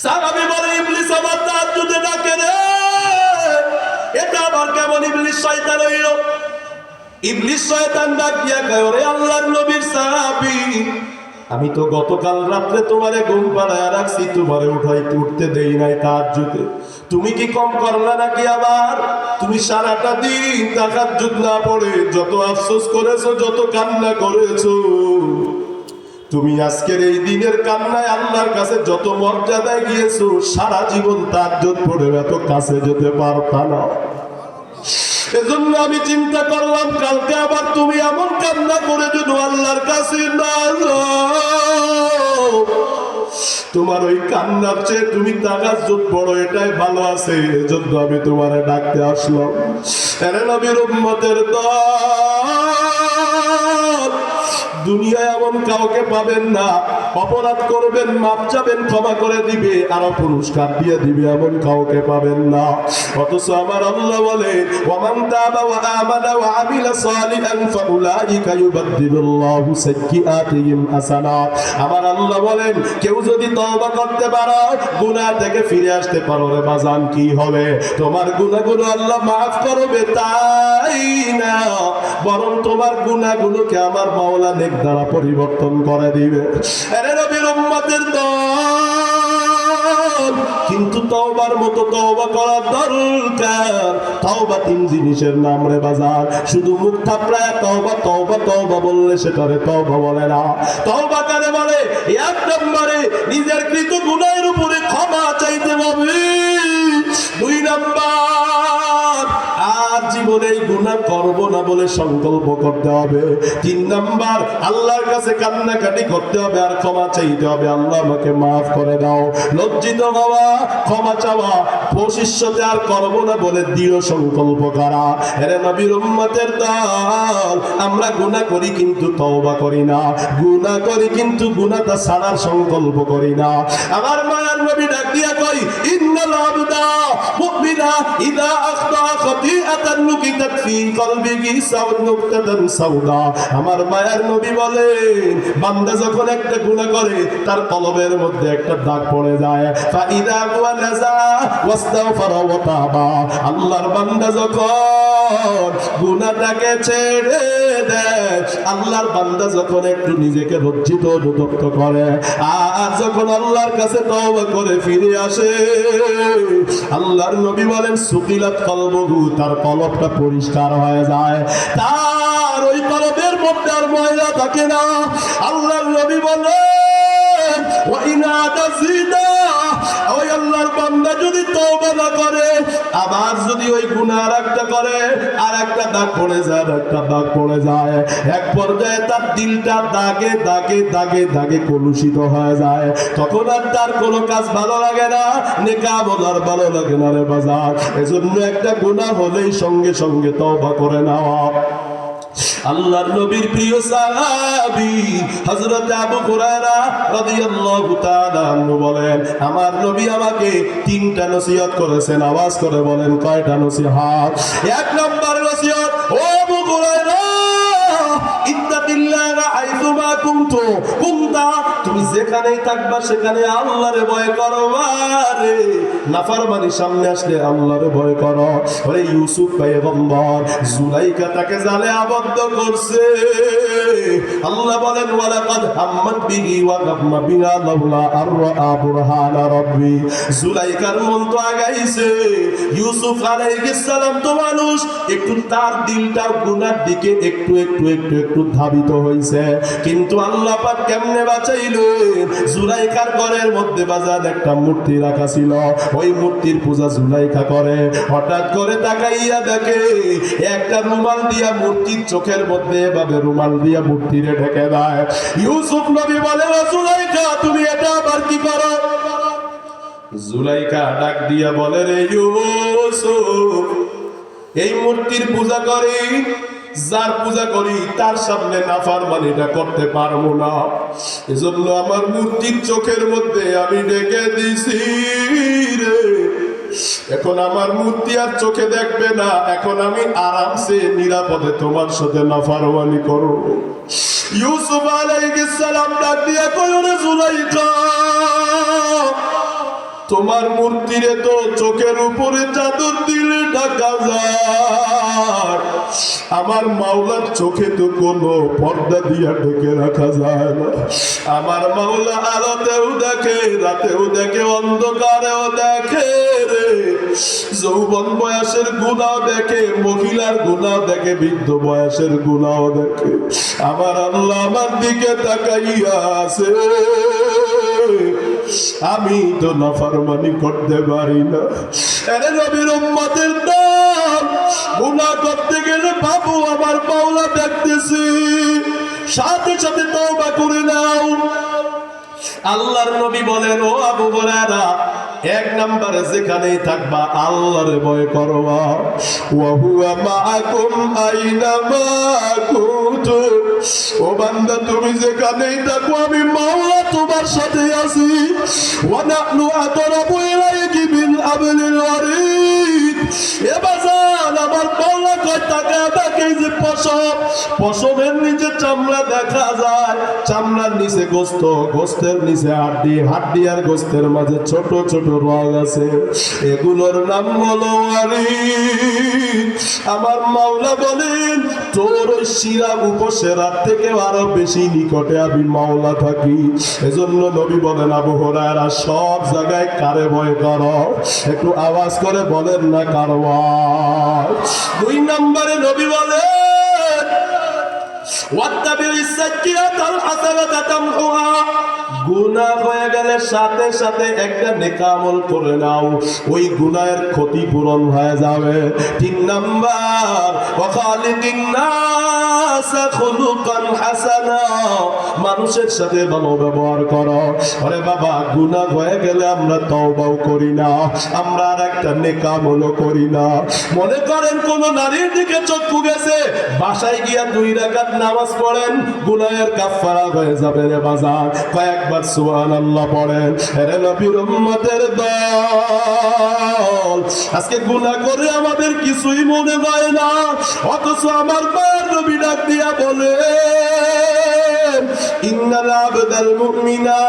সাহাবী বলে, ইবলিস আমার তাহাজ্জুদে ডাকে রে, এটা আবার কেমন ইবলিস শয়তান হইল? ইবলিস শয়তান ডাক দিয়া কয়, ওরে আল্লাহর নবীর সাহাবী, আমি তো গতকাল রাত্রে তোমারে ঘুম পাড়ায় রাখছি, তোমারে উঠতে দেই নাই তাহাজ্জুদে, তুমি কি কম করলা নাকি? আবার তুমি সারাটা দিন তাহাজ্জুদ না পড়ে যত আফসোস করেছো, যত কান্না করেছো, তুমি আজকের এই দিনের কান্নায় আল্লাহর কাছে যত মর্যাদায় গিয়েছো, সারা জীবন তাহাজ্জুদ পড়ে এত কাছে যেতে পারতা না। এজন্য আমি চিন্তা করলাম কালকে আবার তুমি এমন কান্না করে যদি আল্লাহর কাছে না যাও, তোমার ওই কান্নার চেয়ে তুমি তাহাজ্জুদ পড়ো, এটাই ভালো আছে। এজন্য আমি তোমারে ডাকতে আসলাম। আরে নবীর উম্মতের দল, দুনিয়ায় এমন কাউকে পাবেন না, অপরাধ করবেন মাপ চাবেন ক্ষমা করে দিবে আর পুরস্কার দিয়ে দিবে, এমন কাউকে পাবেন না। অথচ আমার আল্লাহ বলে, ওয়ামান তাবা ওয়া আমানা ওয়া আমিলা সালিহান ফাউলাইকা ইউবাদদিলুল্লাহু সাইয়্যাতিহিম হাসানাত। আমার আল্লাহ বলেন, কেউ যদি তওবা করতে পারো, গুনাহ থেকে ফিরে আসতে পারো রে বাজান, কি হবে? তোমার গুনাহগুলো আল্লাহ মাফ করবে, তাই না বরং তোমার গুনাহগুলোকে আমার মাওলা নেক দ্বারা পরিবর্তন করে দিবে। আরে নবীর উম্মতের দল, কিন্তু তওবার মতো তওবা করা দরকার। তওবা তিন জিনিসের নাম রে বাজার, শুধু মুখ থাপড়ায় তওবা তওবা তওবা বললে সেটারে তওবা বলে না। তওবা কারে বলে? এক নম্বরে নিজের কৃত গুনাহের উপরে ক্ষমা চাইতে হবে। দুই নাম্বার, আর জীবনে গুনাহ করব না বলে সংকল্প করতে হবে। তিন নাম্বার, আল্লাহর কাছে কান্নাকাটি করতে হবে আর ক্ষমা চাইতে হবে, আল্লাহ আমাকে মাফ করে দাও। লজ্জিত হওয়া, ক্ষমা চাওয়া, ভবিষ্যতে আর করব না বলে দৃঢ় সংকল্প করা। এরে নবীর উম্মতের দল, আমরা গুনাহ করি কিন্তু তওবা করি না, গুনাহ করি কিন্তু গুনাহটা ছাড়ার সংকল্প করি না। আমার মায়ার নবী ডাক দিয়া কই, ইন্নাল আবদা মুমিনা ইযা আখতা খাতিআতান নুকিতাত ফি কলবিহি সাউদাতান সাউদা। আমার মায়ার নবী বলেন, বান্দা যখন একটা গুনাহ করে তার কলবের মধ্যে একটা দাগ পড়ে যায়। ফাইদা ওয়া নাজা ওয়াস্তাগফারা ওয়া তাবা। আল্লাহর বান্দা যখন গুনাহটাকে ছেড়ে দেয়, আল্লাহর বান্দা যখন একটু নিজেকে লজ্জিত অনুতপ্ত করে আর যখন আল্লাহর কাছে তওবা করে ফিরে আসে, আল্লাহর নবী বলেন সুকিলাত কলবুহু, তার কলবটা পরিষ্কার হয়ে যায়, তার ওই কলবের মধ্যে আর ময়লা থাকে না। আল্লাহর নবী বলেন, ওয়া ইনা তাজিদা, ওই আল্লাহর বান্দা যদি তওবা না করে, আবার যদি ওই গুনাহ একটা করে, আর একটা দাগ পড়ে যায়, একটা দাগ পড়ে যায়, এক পর্যায়ে তার দিলটা দাগে দাগে দাগে দাগে কলুষিত হয়ে যায়, তখন আর তার কোনো কাজ ভালো লাগে না, নেকা বলার ভালো লাগে না রে বাজার। এজন্য একটা গুনাহ হলেই সঙ্গে সঙ্গে তওবা করে নেওয়া। আল্লাহর নবীর প্রিয় সাহাবী হযরত আবু হুরায়রা রাদিয়াল্লাহু তাআলা আনহু বলেন, আমার নবী আমাকে তিনটা নসিহত করেছেন। আওয়াজ করে বলেন কয়টা নসিহত? এক নম্বর নসিহত, ও আবু হুরায়রা, ইত্তাকিল্লাহ হাইসুমা কুনতা, তুমি যেখানেই থাকবা সেখানে আল্লাহরে ভয় করবা রে। নাফরমানি সামনে আসলে আল্লাহরে ভয় করো। ওরে ইউসুফ পয়গম্বর, জুলাইখা তাকে জালে আবদ্ধ করছে। আল্লাহ বলেন ওয়ালাকাদ হাম্মাত বিহি ওয়া গাম্মা বিহা লাউলা আররা বুরহানা রাব্বি। জুলাইখার মন তো আগাইছে। ইউসুফ আলাইহিস সালাম তো মানুষ, একটু তার দিলটা গুনার দিকে একটু একটু একটু একটু ধাবিত হইছে, কিন্তু আল্লাহ পাক কেমনে বাঁচাইলেন? জুলাইখার ঘরের মধ্যে বাজার একটা মূর্তি রাখা ছিল, ওই মূর্তির পূজা জুলাইখা করে। হঠাৎ করে তাকাইয়া দেখে একটা রুমাল দিয়া মূর্তির চোখের মধ্যে এভাবে রুমাল দিয়া মূর্তিরে ঢেকে দেয়। ইউসুফ নবী বলে, ও জুলাইখা, তুমি এটা আবার কি করো? জুলাইখা ডাক দিয়া বলে, রে ইউসুফ, এই মূর্তির পূজা করি, যার পূজা করি তার সামনে নাফরমানিটা করতে পারবো না, এজন্য আমার মূর্তির চোখের মধ্যে আমি ডেকে দিছি রে। এখন আমার মূর্তি আর চোখে দেখবে না, এখন আমি আরামসে নিরাপদে তোমার সাথে নাফরমানি করব। ইউসুফ আলাইহিস সালাম ডাক দিয়া কয়, রে জুলাইখা, তোমার মূর্তিরে তো চোখের উপরে চাদর দিলে ঢাকা যায়, আমার মাওলার চোখে তো কোনো পর্দা দিয়া ঢেকে রাখা যায় না। আমার মাওলা আলোতেও দেখে, রাতেও দেখে, অন্ধকারেও দেখে রে। যৌবন বয়সের গুনাহ দেখে, মহিলার গুনাহ দেখে, বৃদ্ধ বয়সের গুনাহ দেখে। আমার আল্লাহ আমার দিকে তাকাইয়া আছে, আমি তো নাফরমানি করতে পারি না। আরে নবীর উম্মতের দল, গুনাহ করতে গেলে বাবু আমার মাওলা দেখতেছি, সাথে সাথে তওবা করে নাও। আল্লাহর নবী বলেন, ও আবু হুরায়রা, এক নম্বরে যেখানেই থাকবা আল্লাহরে ভয় করবা। ওয়া হুয়া মাআকুম আইনামা কুনতুম, ও বান্দা তুমি যেখানেই থাকো আমি মাওলা তোমার সাথে আছি। ওয়া নাহনু আকরাবু ইলাইহি মিন হাবলিল ওয়ারিদ, এ বাজান আমার মাওলা কয় টাকা দেখে যে পশম, পশমের নিচে চামড়া দেখা যায়, চামড়ার নিচে গোশত, গোশতের নিচে হাড্ডি, হাড্ডি আর গোশতের মাঝে ছোট ছোট রগ আছে, এগুলোর নাম হলো ওয়ারিদ। আমার মাওলা বলেন, তোর ওই শিরা উপশেরার থেকে আরো বেশি নিকটে আমি মাওলা থাকি। এজন্য নবী বলেন, আবু হুরায়রা, সব জায়গায় কারে ভয় করো? একটু আওয়াজ করে বলেন না কারো? দুই নম্বরে নবী বলেন, ওয়াত্তাবিউস সাইয়্যাতাল হাসানাতা তামহুহা, গুনাহ হয়ে গেলে সাথে সাথে একটা নেক আমল করে নাও, ওই গুনাহের ক্ষতিপূরণ হয়ে যাবে। তিন নাম্বার, ওয়া খালিকিন নাস খুলুকান হাসানা, মানুষের সাথে ভালো ব্যবহার করো। আরে বাবা, গুনাহ হয়ে গেলে আমরা তওবাও করি না, আমরা আর একটা নেক আমলও করি না। মনে করেন কোন নারীর দিকে চক্ষু গেছে, বাসায় গিয়া 2 রাকাত নামাজ পড়েন, গুনাহের কাফারা হয়ে যাবে রে বাজার। কয়েকবার সুবহানাল্লাহ পড়েন। আরে নবীর উম্মতের দল, আজকে গুনাহ করে আমাদের কিছুই মনে হয় না, অথচ আমার বার নবী ডাক দিয়া বলে, ইন্নাল আবদাল মুমিনা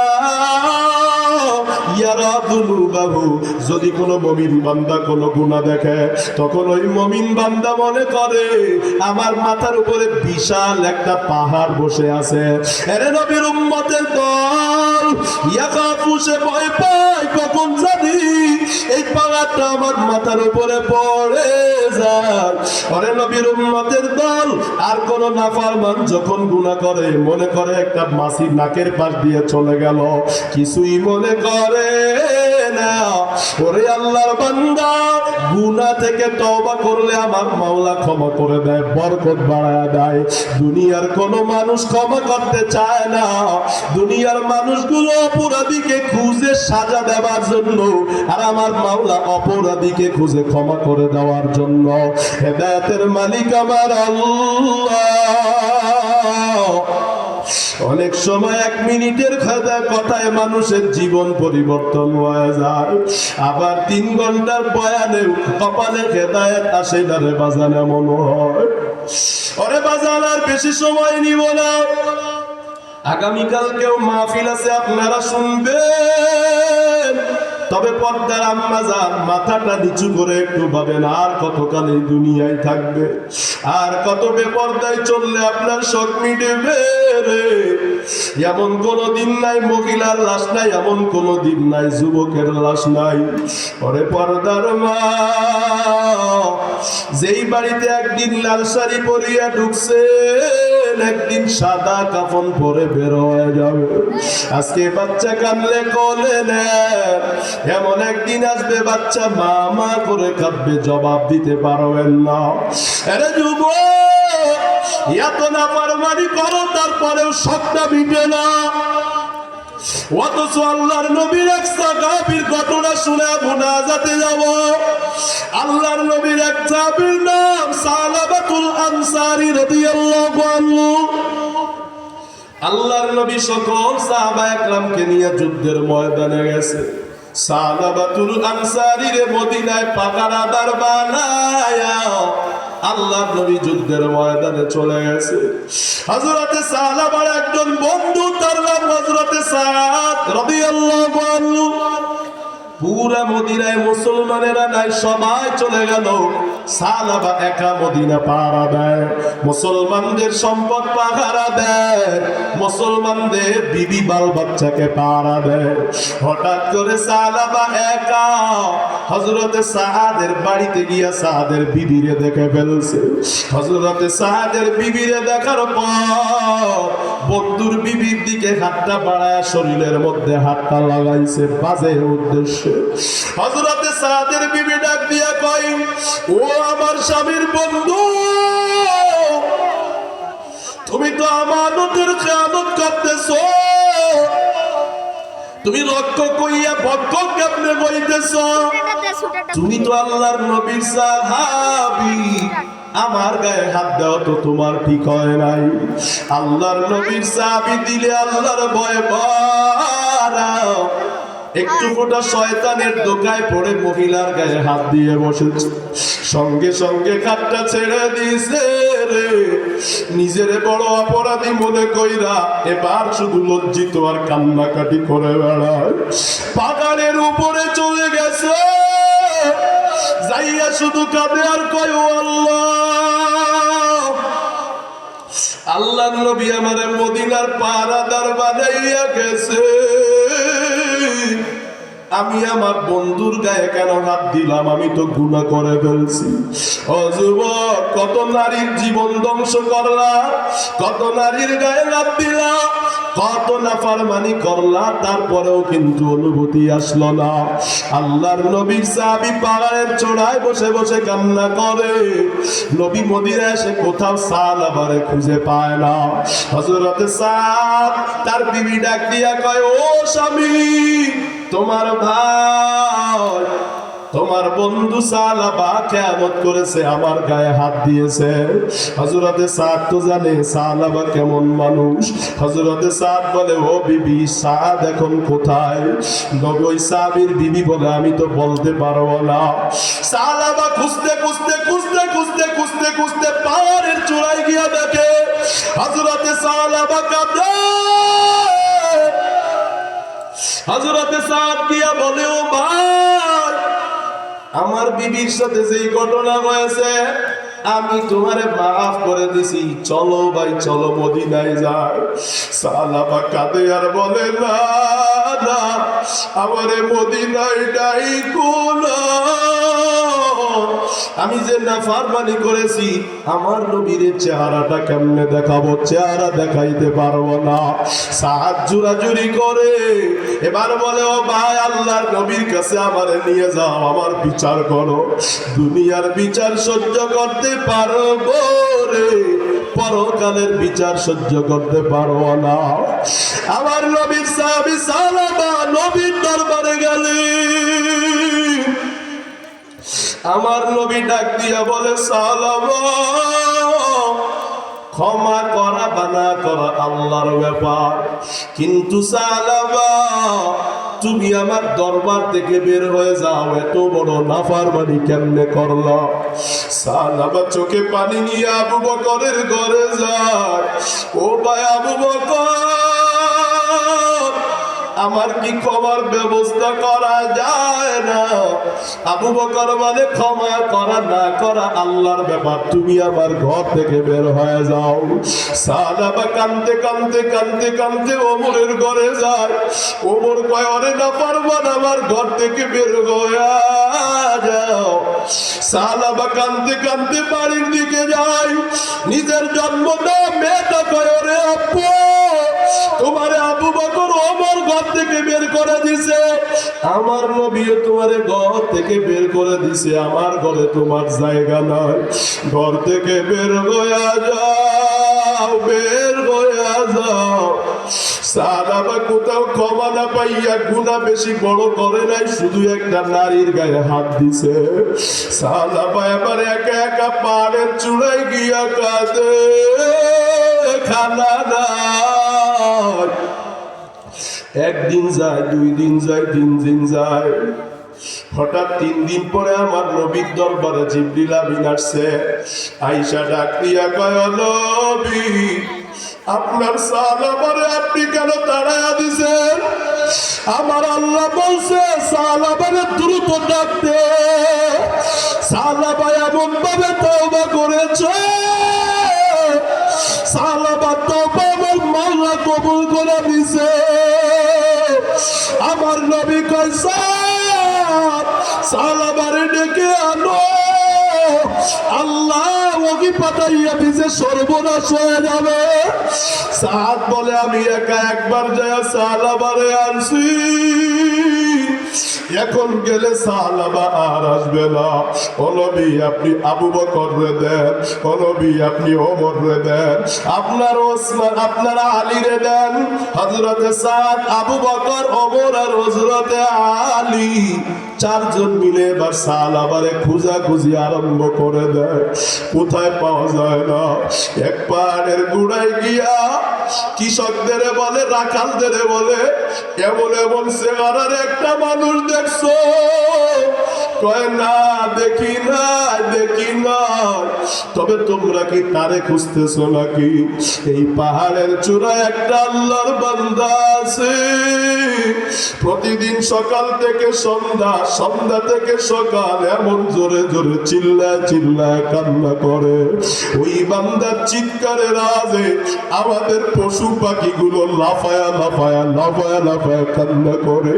ইয়ারা যুনুবাহু, যদি কোনো মুমিন বান্দা কোনো গুনাহ দেখে, তখন ওই মুমিন বান্দা মনে করে আমার মাথার উপরে বিশাল একটা পাহাড় বসে আছে। আরে নবীর উম্মতের দল, ইয়াকাফু, সে ভয় পায় কখন জানি এই পাহাড়টা আমার মাথার উপরে পড়ে যায়। আরে নবীর উম্মতের দল, আর কোন নাফরমান যখন গুনাহ করে মনে করে একটা মাছি নাকের পাশ দিয়ে চলে গেল, কিছুই মনে করে না। ওরে আল্লাহর বান্দা, গুনাহ থেকে তওবা করলে আমার মাওলা ক্ষমা করে দেয়, বরকত বাড়ায় দেয়। দুনিয়ার কোন মানুষ ক্ষমা করতে চায় না। দুনিয়ার মানুষগুলো অপরাধীকে খুঁজে সাজা দেওয়ার জন্য, আর আমার মাওলা অপরাধীকে খুঁজে ক্ষমা করে দেওয়ার জন্য। হেদায়েতের মালিক আমার আল্লাহ। অনেক সময় 1 মিনিটের কথায় মানুষের জীবন পরিবর্তন হয়ে যায়, আবার 3 ঘন্টার বয়ানে কপালে হেদায়েত আসে না রে বাজান, এমন হয়। ওরে বাজান, আর বেশি সময় নিব না, আগামীকালকেও মাহফিল আছে, আপনারা শুনবেন। তবে পর্দার আম্মা যান, মাথাটা নিচু করে একটু ভাবেন, আর কতকাল এই দুনিয়ায় থাকবে, আর কত বেপর্দায় চললে আপনার শখ মিটবে রে। এমন কোনো দিন নাই মহিলার লাশ নাই, এমন কোনো দিন নাই যুবকের লাশ নাই। ওরে পর্দার মা, যেই বাড়িতে একদিন লাল শাড়ি পরিয়া ঢুকছে, একদিন সাদা কাফন পরে বের হয়ে যাবে। আজকে বাচ্চা কাঁদলে কোলে নেন, এমন একদিন আসবে বাচ্চা মা মা করে কাঁদবে, জবাব দিতে পারবেন না। আরে যুবক, এত নাফরমানি করো তারপরেও শখটা মিটে না। অথচ আল্লাহর নবীর এক সাহাবীর ঘটনা শুনে মুনাজাতে যাব। আল্লাহর নবীর এক সাহাবীর নাম সালাবাতুল আনসারী রাদিয়াল্লাহু আনহু। আল্লাহর নবী সকল সাহাবা একরামকে নিয়ে যুদ্ধের ময়দানে গেছে। সালাবাতুল আনসারীর মদিনায় পাকারাদার বানায়া আল্লাহর নবী যুদ্ধের ময়দানে চলে গেছে। হযরতে সালাবার একজন বন্ধু, তার নাম হযরতে সাদ রাদিয়াল্লাহু আনহু। পুরা মদিনায় মুসলমানেরা নাই, সবাই চলে গেল। সালাবা একা মদিনা পাহারা দেয়, মুসলমানদের সম্পদ পাহারা দেয়, মুসলমানদের বিবি বাল বাচ্চাকে পাহারা দেয়। হঠাৎ করে সালাবা একা হযরতে সাদের বাড়িতে গিয়া সাদের বিবিরে দেখে ফেলছে। হযরতে সাদের বিবিরে দেখার পর বন্ধুর বিবির দিকে হাতটা বাড়ায় শরীরের মধ্যে হাতটা লাগাইছে বাজে উদ্দেশ্যে। হযরতে সাদের বিবি ডাক দিয়া কয়, ও আমার স্বামীর বন্ধু, তুমি তো আমানতের খেয়ানত করতেছো, তুমি রক্ষক কইয়া ভক্ষক কেমনে বইতেছো? তুমি তো আল্লাহর নবীর সাহাবী, আমার গায়ে হাত দাও তো তোমার ঠিক হয় নাই। আল্লাহর নবীর সাহাবী দিলে আল্লাহর ভয় বাড়াও। একটু ফোঁটা শয়তানের দোকায় পড়ে মহিলার গায়ে হাত দিয়ে বসেছে, সঙ্গে সঙ্গে কাঠটা ছেড়ে দিছে রে। নিজের বড় অপরাধী মনে কইরা এবার শুধু লজ্জিত আর কান্নাকাটি করে বেড়ায়। পাগানের উপরে চলে গেছে, যাইয়া শুধু কাঁদে আর কয়, ও আল্লাহ, আল্লাহর নবী আমারে মদিনার পাহারাদার বানাইয়া গেছে, আমি আমার বন্ধুর গায়ে কেন হাত দিলাম? আমি তো গুনাহ করে ফেলছি। ও যুবক, কত নারীর জীবন ধ্বংস করলা, কত নারীর গায়ে হাত দিলা, কত নাফরমানি করলা, তারপরেও কিন্তু অনুভূতি আসলো না। আল্লাহর নবীর সাহাবী পাহাড়ের চূড়ায় বসে বসে কান্না করে। নবী মদিনায় এসে কোথাও সালাবারে খুঁজে পায় না। হযরতে সাদ তার বিবি ডাক দিয়া কয়, ও স্বামী, তোমার ভাই, তোমার বন্ধু সালাবা কিয়ামত করেছে, আমার গায়ে হাত দিয়েছে। হযরতে সাদ তো জানে সালাবা কেমন মানুষ। হযরতে সাদ বলে, ও বিবি, সাদ এখন কোথায়? ওই সাহাবীর বিবি বলে, আমি তো বলতে পারবো না। সালাবা খুঁজতে খুঁজতে খুঁজতে খুঁজতে খুঁজতে খুঁজতে পাহাড়ের চূড়ায় গিয়া দেখে হযরতে সালাবা কাঁদে। হযরতে সাদ দিয়া বলে, ও ভাই, আমার বিবির সাথে যেই ঘটনা হয়েছে আমি তোমারে মাফ করে দিছি, চলো ভাই চলো মদিনায় যাই। সালাবা কাঁদে আর বলে, না না, আমারে মদিনায় ডাইকো না, আমি যে নাফরমানি করেছি আমার নবীর চেহারাটা কেমনে দেখাবো? চেহারা দেখাইতে পারবো না। সাদ জুরাজুরি করে এবার বলে, ও ভাই, আল্লাহর নবীর কাছে আমারে নিয়ে যাও, আমার বিচার করো। দুনিয়ার বিচার সহ্য করতে পারবো রে, পরকালের বিচার সহ্য করতে পারবো না। আমার নবীর সাহাবী সালাবা নবীর দরবারে গেলেন। আমার নবী ডাক দিয়া বলে, সালাবা, ক্ষমা করা বানা করা আল্লাহর ব্যাপার, কিন্তু সালাবা, তুমি আমার দরবার থেকে বের হয়ে যাও, এত বড় নাফরমানি কেমনে করলা? সালাবা চোখে পানি নিয়ে আবু বকরের ঘরে যায়। ও ভাই আবু বকর, আমার কি ক্ষমার ব্যবস্থা করা যায় না? আবু বকর বলে, ক্ষমা করা না করা আল্লাহর ব্যাপার, তুমি আমার ঘর থেকে বের হয়ে যাও। সাহাবা কাঁদতে কাঁদতে কাঁদতে কাঁদতে ওমরের ঘরে যায়। ওমর কয়, ওরে না পারবান, আমার ঘর থেকে বের হয়ে যাও। সাহাবা কাঁদতে কাঁদতে বাড়ির দিকে যায়। নিজের জন্মদাতা মেয়েটা কয়, ওরে আপু, তোমারে আবু বকর ওমর ঘর থেকে বের করে দিছে। আমার নবীও তোমারে ঘর থেকে বের করে দিছে, আমার ঘরে তোমার জায়গা নাই। ঘর থেকে বের হইয়া যাও, বের হইয়া যাও। সাহাবা কোথাও ক্ষমা না পাইয়া গুনাহ বেশি বড় করে নাই, শুধু একটা নারীর গায়ে হাত দিছে। সাহাবা এবার একা একা পাহাড়ের চূড়ায় গিয়া কাঁদে, খানা নাই। একদিন যায়, 2 দিন যায়, 3 দিন যায়। হঠাৎ 3 দিন পরে আমার নবীর দরবারে জিবরিল আমিন আসছে। আয়েশা ডাক দিয়া কয়, নবী, আপনার সাহাবারে আপনি কেন তাড়ায়া দিছেন? আমার আল্লাহ বলছে সাহাবারে দ্রুত ডাকতে। সাহাবা এমন ভাবে তওবা করেছে, সাহাবা তওবা আমার মাওলা কবুল করে দিছে। আমার নবী কয়, সাহাবারে ডেকে আনো, আল্লাহ ওকে পাঠাইয়া দিছে, সর্বনাশ হয়ে যাবে। সাদ বলে, আমি একা একবার যায় সাহাবারে আনছি, এখন গেলে সাহাবা আর আসবে না। ও নবী, আপনি আবু বকর রে দেন, ও নবী আপনি ওমর রে দেন, আপনার ওসমান, আপনার আলী রে দেন। হযরতে সাদ, আবু বকর, ওমর আর হযরতে আলী 4 জন মিলে এবার সাহাবারে খোঁজাখুঁজি আরম্ভ করে দেয়। কোথায় পাওয়া যায় না। এক পাহাড়ের গুড়ায় গিয়া কৃষকদের বলে, রাখালদের বলে, এমন এমন চেহারার একটা মানুষ দেখছো? কয়, না দেখি না, দেখি না। তবে তোমরা কি তারে খুঁজতেছো নাকি? এই পাহাড়ের চূড়ায় একটা আল্লাহর বান্দা আছে, প্রতিদিন সকাল থেকে সন্ধ্যা, সন্ধ্যা থেকে সকাল এমন জোরে জোরে চিল্লায় চিল্লায় কান্না করে। ওই বান্দার চিৎকারের আওয়াজে আমাদের পশু পাখিগুলো লাফায়া লাফায়া লাফায়া লাফায়া কান্না করে।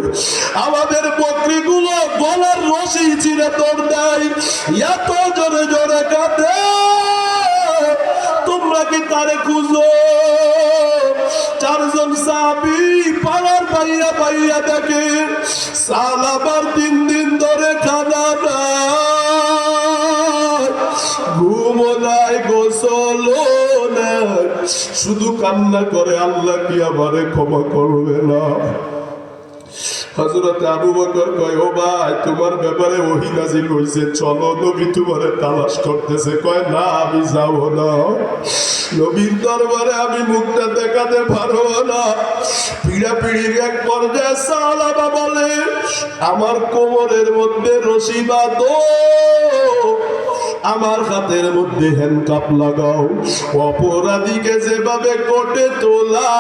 আমাদের বকরিগুলো গলার রশি চিরে দৌড় দেয়, এত জোরে জোরে কাঁদে। তোমরা কি তারে খুঁজো? 4 জন সাহাবী পাড়ার বাইয়া বাইয়া দেখে সাহাবার 3 দিন ধরে খানা নাই, ঘুমও নাই, গোসলও নাই, শুধু কান্না করে। আল্লাহ কি আমারে ক্ষমা করবে না? হযরত আবু বকর কয়, ও ভাই, তোমার ব্যাপারে ওহী নাজিল হইছে, চলো, নবী তোমারে তালাশ করতেছে। কয়, না আমি যাব না, নবীর দরবারে আমি মুখটা দেখাতে পারবো না। পিড়াপিড়ির এক পর্যায়ে সাহাবা বলে, আমার কোমরের মধ্যে রশি বাঁধো, আমার হাতের মধ্যে হ্যান্ডকাপ লাগাও। অপরাধীকে যেভাবে কোর্টে তোলা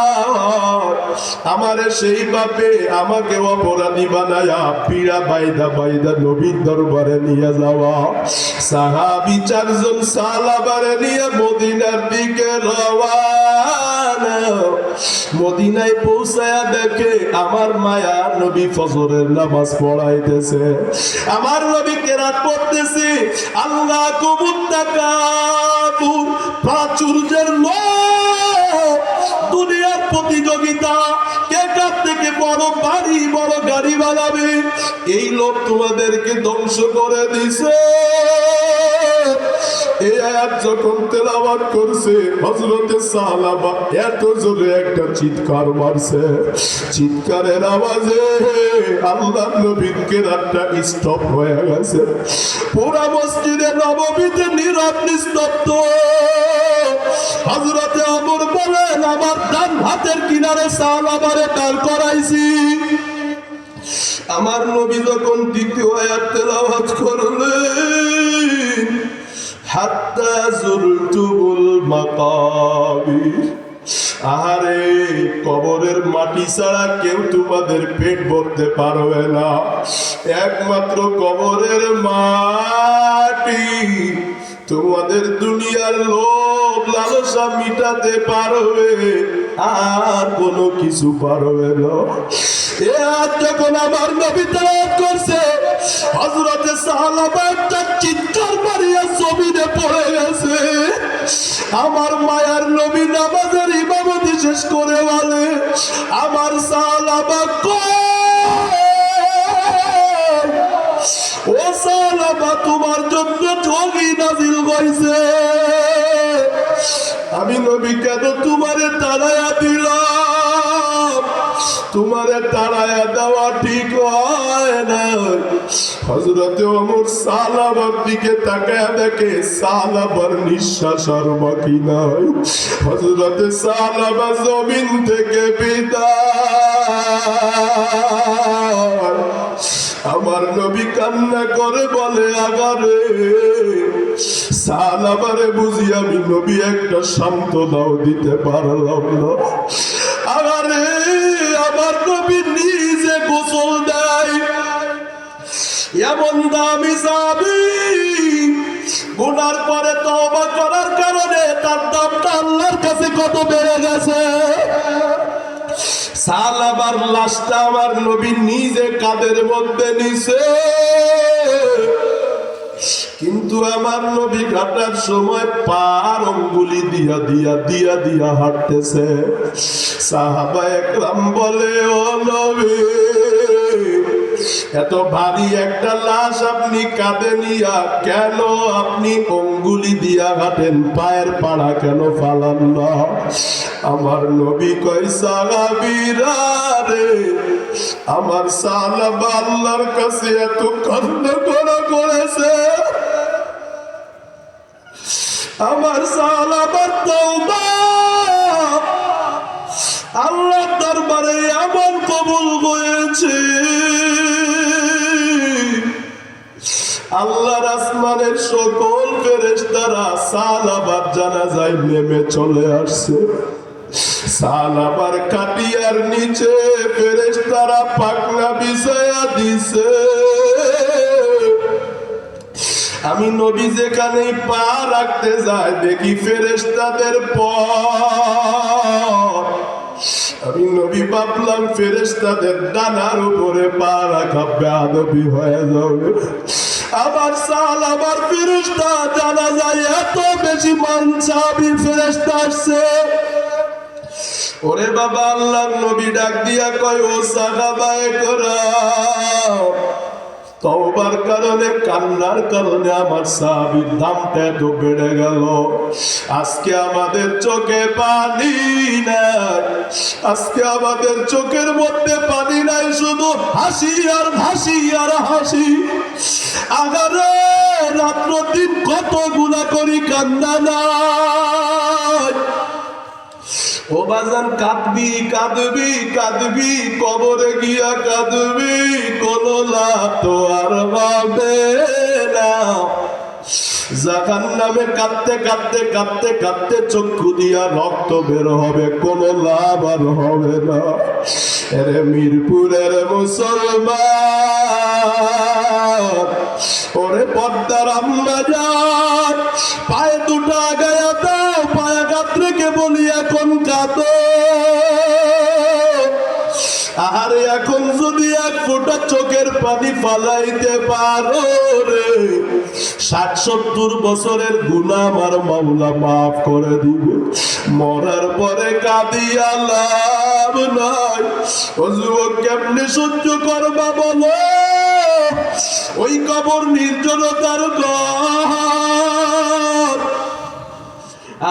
আমারে সেইভাবে আমাকে অপরাধী বানায়া পিড়া বাইদা বাইদা নবীর দরবারে নিয়ে যাওয়া। সাহাবী 4 জন সাহাবারে নিয়ে মদিনার দিকে রওয়ানা। মদিনায় পৌঁছায়া দেখে আমার মায়া নবী ফজরের নামাজ পড়াইতেছে, আমার নবী কেরাত পড়তেছে। আল্লাহ প্রাচুর্যের লোক, দুনিয়ার প্রতিযোগিতা, কে কার থেকে বড় বাড়ি বড় গাড়ি বানাবে, এই লোক তোমাদেরকে ধ্বংস করে দিছে। এই আয়াত যখন তেলাওয়াত করছে, হযরতে সাহাবা এত জোরে একটা চিৎকার মারছে, চিৎকারের আওয়াজে আল্লাহর নবীর কেরাতটা স্টপ হয়ে গেছে। পুরা মসজিদে নববীতে নীরব নিস্তব্ধ। হযরতে ওমর বলেন, আমার ডান হাতের কিনারে সাহাবারে দাঁড় করাইছি। আমার নবী যখন দ্বিতীয় আয়াত তেলাওয়াত করলেন, হাত্তা জুরতুল মাকাবির, আহারে কবরের কবরের মাটি ছাড়া কেউ তোমাদের পেট ভরতে পারবে না, একমাত্র কবরের মাটি তোমাদের দুনিয়ার লোভ লালসা মিটাতে পারবে, আর কোনো কিছু পারবে না। এ আজ যখন আমার নবী তেলাওয়াত করছে, হযরতে সাহাবা একটা চিৎকার মারিয়া জমিনে পড়ে গেছে। আমার মায়ার নবী নামাজের ইমামতি শেষ করে বলে, আমার সাহাবা ও সাহাবা, তোমার জন্য ওহী নাযিল হইছে। আমি নবী কেন তোমারে তাড়ায়া দিলাম? তোমারে তাড়ায়া দেওয়া ঠিক হয় না। হযরতে ওমর সাহাবার দিকে তাকায়া দেখে সাহাবার নিঃশ্বাস আর বাকি নাই। হযরতে সাহাবা জমিন থেকে বিদায়। আমার নবী কান্না করে বলে, আগারে সাহাবারে বুঝি আমি নবী একটা সান্ত্বনাও দিতে পারলাম না। আগারে আমার নবী নিজে গোসল দেয়, এমন দামি সাহাবী, গুনার পরে তওবা করার কারণে তার দামটা আল্লাহর কাছে কত বেড়ে গেছে। সাহাবার লাশটা আমার নবী নিজে কাঁধের মধ্যে নিছে, কিন্তু আমার নবী ঘাটার সময় পার অঙ্গুলি দিয়া দিয়া দিয়া দিয়া হাঁটতেছে। সাহাবা একরাম বলে, ও নবী, এত ভারী একটা লাশ আপনি কাঁধে নিয়া কেন আপনি অঙ্গুলি দিয়া হাঁটেন, পায়ের পাড়া কেন ফালান না? আমার নবী কয়, সাহাবীরা রে, আমার সাহাবা আল্লাহর কাছে এত কান্না করেছে, আমার সাহাবার তওবা আল্লাহর দরবারে এমন কবুল হয়েছে, আল্লাহর আসমানের সকল ফেরেশতারা সাহাবার জানাজায় নেমে চলে আসছে। সাহাবার খাটিয়ার নিচে ফেরেশতারা পাখনা বিছায়া দিছে। আমি নবী যেখানেই পা রাখতে যাই দেখি ফেরেশতাদের পর। আমি নবী ভাবলাম ফেরেশতাদের ডানার উপরে পা রাখা বেয়াদবি হয়ে যাবে। আবার সাহাবার ফেরেশতা জানা যায় এত বেশি মানসাবি ফেরেশতা আসছে। ওরে বাবা, আল্লাহর নবী ডাক দিয়া কয়, ও সাহাবায়ে কেরাম, তওবার কারণে কান্নার কারণে আমার সাহাবীর দামটা এত বেড়ে গেল। আজকে আমাদের চোখে পানি নাই, আজকে আমাদের চোখের মধ্যে পানি নাই, শুধু হাসি আর হাসি আর হাসি। আগারে রাত্র দিন কত গুনাহ করি, কান্না নাই। ও বাজান, কাঁদবি কাঁদবি কাঁদবি, কবরে গিয়া কাঁদবি, কোন লাভ তো আর হবে না। জাহান্নামে কাঁদতে কাঁদতে কাঁদতে কাঁদতে চক্ষু দিয়া রক্ত বের হবে, কোন লাভ আর হবে না। এরে মিরপুরের মুসলমান, ওরে পদ্মার আম্মা যান, পায়ে দুটা গায়া দাও, পায়ে গাত রেখে বলি এখন কাঁদো। আর এখন যদি এক ফোঁটা চোখের পানি ফালাইতে পারো রে, ৬০-৭০ বছরের গুনাহ আমার মাওলা মাফ করে দিবে। মরার পরে কাঁদিয়া লাভ নাই। ও যুবক, কেমনে সহ্য করবা বলো? ওই কবর নির্জনতার ঘর।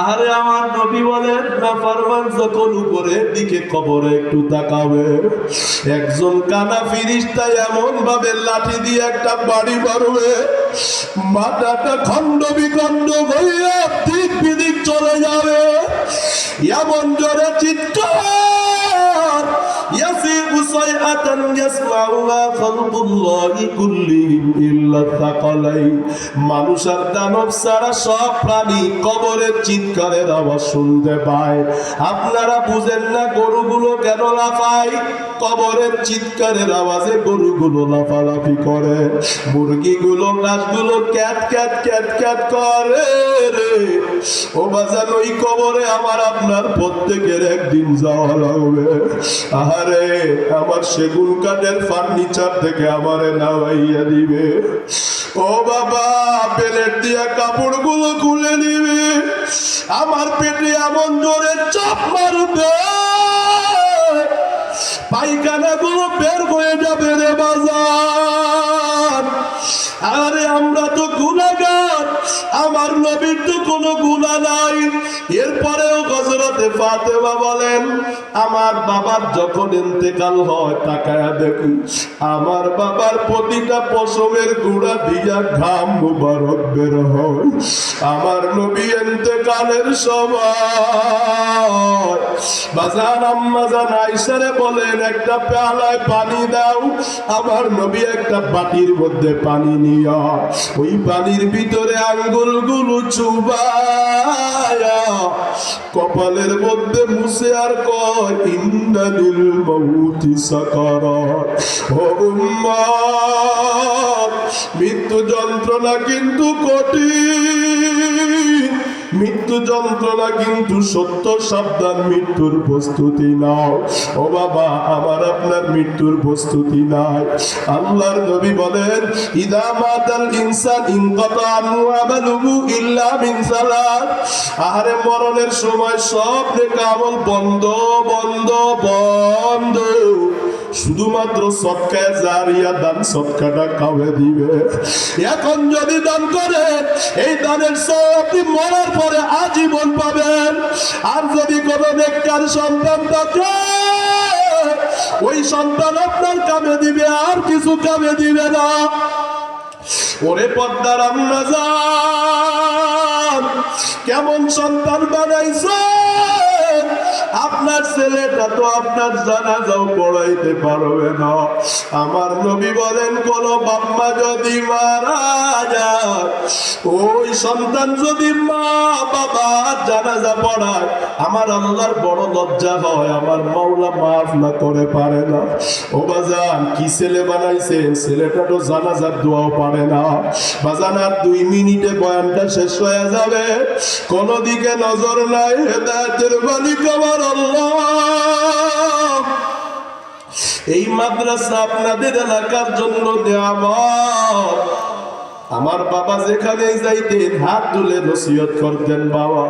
আরে আমার নবী বলেন, নাফরমান যখন উপরের দিকে কবরে একটু তাকাবে, একজন কানা ফেরেশতা এমন ভাবে লাঠি দিয়ে একটা বাড়ি মারবে, মাথাটা খন্ড বিখন্ড হইয়া দিক বিদিক চলে যাবে। এমন জোরে চিৎকার, ইয়াসিবু সাইআতান ইয়াসমাউহা খালকুল্লাহি কুল্লিহিম ইল্লা তাকালাইন। মানুষ আর দানব ছাড়া সব প্রাণী কবরের চিৎকারের আওয়াজ শুনতে পায়। আপনারা বুঝেন না গরুগুলো কেন লাফায়? কবরের চিৎকারের আওয়াজে গরুগুলো লাফালাফি করে, মুরগিগুলো গাছগুলো ক্যাট ক্যাট ক্যাট ক্যাট করে রে। ও বাজান, ওই কবরে আমার আপনার প্রত্যেকের একদিন যাওয়া লাগবে। আরে আমার সেগুন কাঠের ফার্নিচার থেকে আমারে নাওয়াইয়া দিবে। ও বাবা, পেলেট দিয়া কাপড়গুলো খুলে নিবে, আমার পেটে এমন জোরে চাপ মারবে পায়খানা গুলো বের হয়ে যাবে রে বাজার। আরে আমরা তো গুনাহগার, আমার নবীর তো কোনো গুনাহ নাই। এরপরেও হযরতে ফাতেমা বলেন, আমার বাবার যখন ইন্তেকাল হয় তাকায়া দেখি আমার বাবার প্রতিটা পশমের গুঁড়া দিয়া ঘাম মুবারক বের হয়। আমার নবী ইন্তেকালের সময় বাজান আম্মা জান আয়েশারে বলেন, একটা পেয়ালায় পানি দাও। আমার নবী একটা বাটির মধ্যে পানি নিয়া ওই পানির ভিতরে আঙ্গুলগুলো চুবায়া কপালের মধ্যে মুছে আর কয়, ইন্নালিল মাউতি সাকারাত। ও উম্মত, মৃত্যু যন্ত্রণা কিন্তু কঠিন, মৃত্যু যন্ত্রণা কিন্তু সত্য, সাবধান, মৃত্যুর প্রস্তুতি নাও। ও বাবা, আমার আপনার মৃত্যুর প্রস্তুতি নাই। আল্লাহর নবী বলেন, ইদা মাতাল ইনসান ইনকাতা আনহু আমালুহু ইল্লা মিন সালাত। আহারে মরণের সময় সব নেক আমল বন্ধ বন্ধ বন্ধ, শুধুমাত্র সদকায়ে জারিয়া দান সদকাটা কাউকে দিবে। এখন যদি দান করে এই দানের সওয়াব আপনি মরার পরে আজীবন পাবেন। আর যদি কোনো নেককার সন্তান থাকে ওই সন্তান আপনার কামে দিবে, আর কিছু কামে দিবে না। ওরে পর্দার আম্মা জান, কেমন সন্তান বানাইছো? আপনার ছেলেটা তো আপনার জানাজাও পড়াইতে পারবে না। আমার নবী বলেন, কোন বাপ্পা যদি মারা যায়, ওই সন্তান যদি মা বাবা জানাজা পড়ায়, আমার আল্লাহর বড় লজ্জা হয়, আমার মাওলা মাফ না করে পারে না। ও বাজান, কি ছেলে বানাইছেন? ছেলেটা তো জানাজার দোয়াও পারে না। বাজান, আর 2 মিনিটে বয়ানটা শেষ হয়ে যাবে, কোন দিকে নজর নাই। হেদায়েতের মালিক আমার আল্লাহ। এই মাদ্রাসা আপনাদের এলাকার জন্য নিয়ামত। আমার বাবা যেখানেই যাইতেন হাত তুলে নসিহত করতেন, বাবা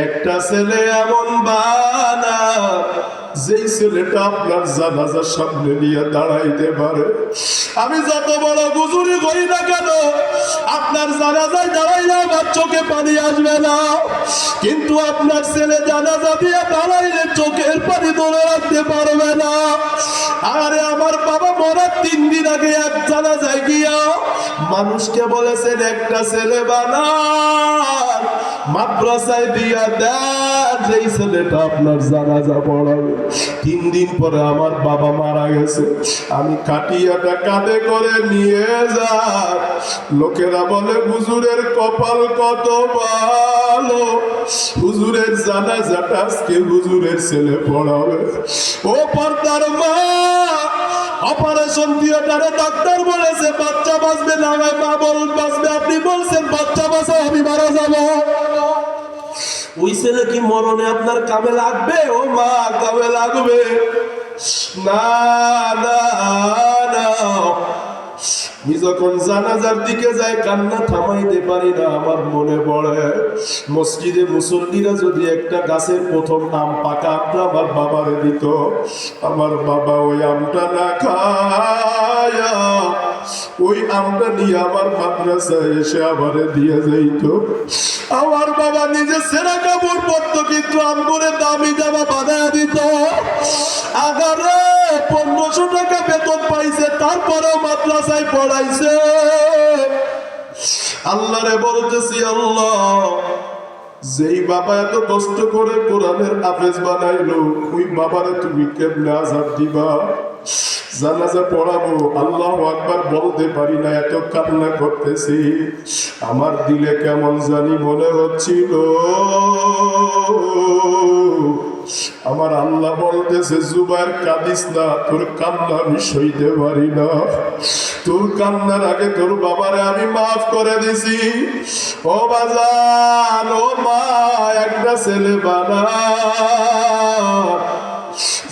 একটা ছেলে এমন বানা যেই ছেলেটা আপনার জানাজার সামনে নিয়ে দাঁড়াইতে পারে। আমি যত বড় গুজুরি করি না কেন, আপনার জানাজায় দাঁড়াইলে আমার চোখে পানি আসবে না, কিন্তু আপনার ছেলে জানাজা দিয়ে দাঁড়াইলে চোখের পানি ধরে রাখতে পারবে না। আরে আমার বাবা মরার 3 দিন আগে এক জানাজায় গিয়া মানুষকে বলেছেন, একটা ছেলে বানান, মাদ্রাসায় দিয়া দেন, যেই ছেলেটা আপনার জানাজা পড়াবে। 3 দিন পরে আমার বাবা মারা গেছে। আমি কাটিয়াটা কাঁধে করে নিয়ে যাই। লোকেরা বলে, হুজুরের কপাল কত ভালো, হুজুরের জানাজাটা আজকে হুজুরের ছেলে পড়াবে। ও পর্দার মা, অপারেশন থিয়েটারে ডাক্তার বলেছে বাচ্চা বাঁচবে না, মা বল বাঁচবে। আপনি বলছেন বাচ্চা বাঁচাও, আমি মারা যাব। ওই ছেলে কি মরণে আপনার কামে লাগবে? ও মা, কামে লাগবে না না না। আমি যখন জানাজার দিকে যাই কান্না থামাইতে পারি না। আমার মনে পড়ে মসজিদে মুসল্লিরা যদি একটা গাছের প্রথম আম, পাকা আমটা আমার বাবারে দিত, আমার বাবা ওই আমটা না খায়া ওই আমটা নিয়ে আমার মাদ্রাসায় এসে আমারে দিয়ে যাইত। আমার বাবা নিজে সেরা কাপড় পরতো, কিন্তু আম করে দামি জামা বানায় দিত। আগারে 1500 টাকা বেতন পাইছে, তারপরেও মাদ্রাসায় পড়াইছে। আল্লাহরে বলতেছি, আল্লাহ যেই বাবা এত কষ্ট করে কোরআনের হাফেজ বানাইলো, ওই বাবারে তুমি কেমনে আযাব দিবা? জানাজা পড়াবো, আল্লাহু আকবার বলতে পারি না, এত কান্না করতেছি। আমার দিলে কেমন জানি মনে হচ্ছিল, আমার আল্লাহ বলতেছে জুবায়ের কাঁদিস না, তোর কান্না আমি সইতে পারি না। তোর কান্নার আগে তোর বাবারে আমি মাফ করে দিছি। ও বাজান, ও মা, একটা ছেলে বানা,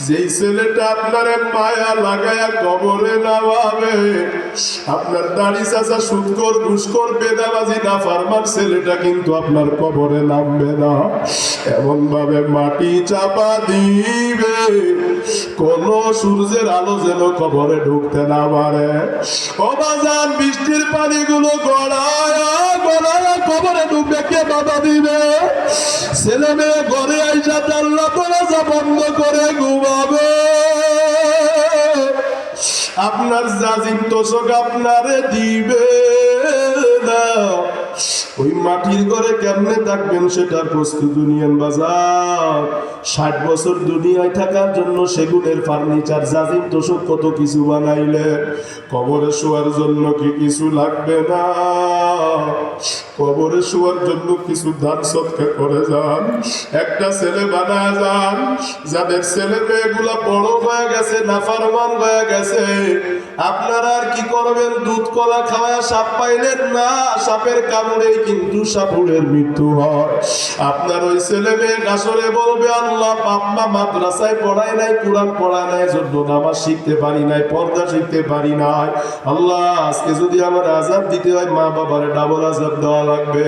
যেই ছেলেটা আপনারে মায়া লাগায়া কবরে নামাবে, আপনার দাড়ি চাচা সুদকর ঘুষকর বেদাবাজি না ফারমান ছেলেটা কিন্তু আপনার কবরে নামবে না। এমন ভাবে মাটি চাপা দিবে কোন সূর্যের আলো যেন কবরে ঢুকতে না পারে। ও বাজান, বৃষ্টির পানিগুলো গড়ায়া গড়ায়া কবরে ঢুকবে, কে বাধা দিবে? ছেলে মেয়ে ঘরে আইসা জানলা দরজা বন্ধ করে ঘুমাবে। আপনার জাজিম তোষক আপনারে দিবে না। ওই মাটির ঘরে কেমনে থাকবেন সেটার প্রস্তুতি নিয়েন বাজার। 60 বছর দুনিয়ায় থাকার জন্য সেগুনের ফার্নিচার, জাজিম তোষক কত কিছু বানাইলে, কবরে শোয়ার জন্য কি কিছু লাগবে না? কবরে শোয়ার জন্য কিছু দান সৎকা করে যান, একটা ছেলে বানায় যান। যাদের ছেলে মেয়েগুলা বড় হয়ে গেছে, নাফরমান হয়ে গেছে, আপনারা আর কি করবেন? দুধ কলা খাওয়া সাপ পাইলেন না, সাপের কামড়ে কিন্তু সাপুরের মৃত্যু হয়। আপনার ওই ছেলে মেয়ে আসরে বলবে, আল্লাহ বাপ্পা মাদ্রাসায় পড়ায় নাই, কোরআন পড়ায় নাই, জন্য নামাজ শিখতে পারি নাই, পর্দা শিখতে পারি নাই। আল্লাহ, আজকে যদি আমার আযাব দিতে হয়, মা বাবারে ডাবল আযাব দেওয়া লাগবে।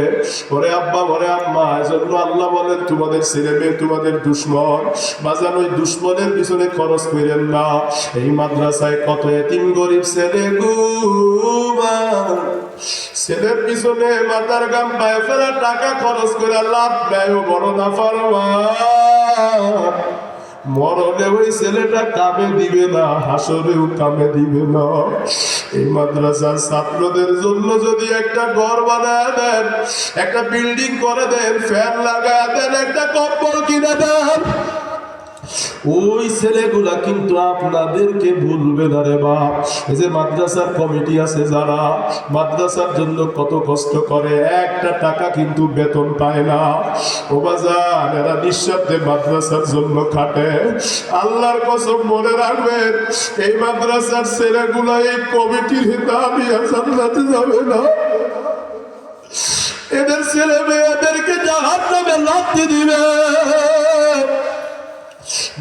ওরে আব্বা, ওরে আম্মা, এজন্য আল্লাহ বলেন তোমাদের ছেলে মেয়ে তোমাদের দুশ্মন। বাজান, ওই দুশ্মনের পিছনে খরচ করেন না। এই মাদ্রাসায় কত এতিম গরিব ছেলে গুমা, ছেলের পিছনে মাথার গাম পায়ে ফেলা টাকা খরচ করে লাভ নেয়, বড় নাফরমান। মরণে ওই ছেলেটা কামে দিবে না, হাসরেও কামে দিবে না। এই মাদ্রাসার ছাত্রদের জন্য যদি একটা ঘর বানায় দেন, একটা বিল্ডিং করে দেন, ফ্যান লাগায় দেন, একটা কম্বল কিনে দেন, ওই ছেলেগুলা কিন্তু আপনাদেরকে ভুলবে না রে বাপ। এই যে মাদ্রাসার কমিটি আছে, যারা মাদ্রাসার জন্য কত কষ্ট করে, একটা টাকা কিন্তু বেতন পায় না। ও বাজান, এরা নিঃস্বার্থে মাদ্রাসার জন্য খাটে। আল্লাহর কসম মনে রাখবেন, এই মাদ্রাসার ছেলেগুলা এই কমিটির হিসাবে জান্নাতে যাবে না। এদের ছেলে মেয়েদেরকে জাহান্নামে লাথি দিবে।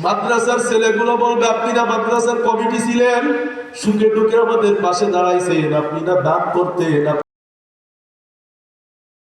মাদ্রাসার ছেলেগুলো বলবে, আপনি না মাদ্রাসার কমিটি ছিলেন, সুখে টুকে আমাদের পাশে দাঁড়াইছেন, আপনি না দান করতেন,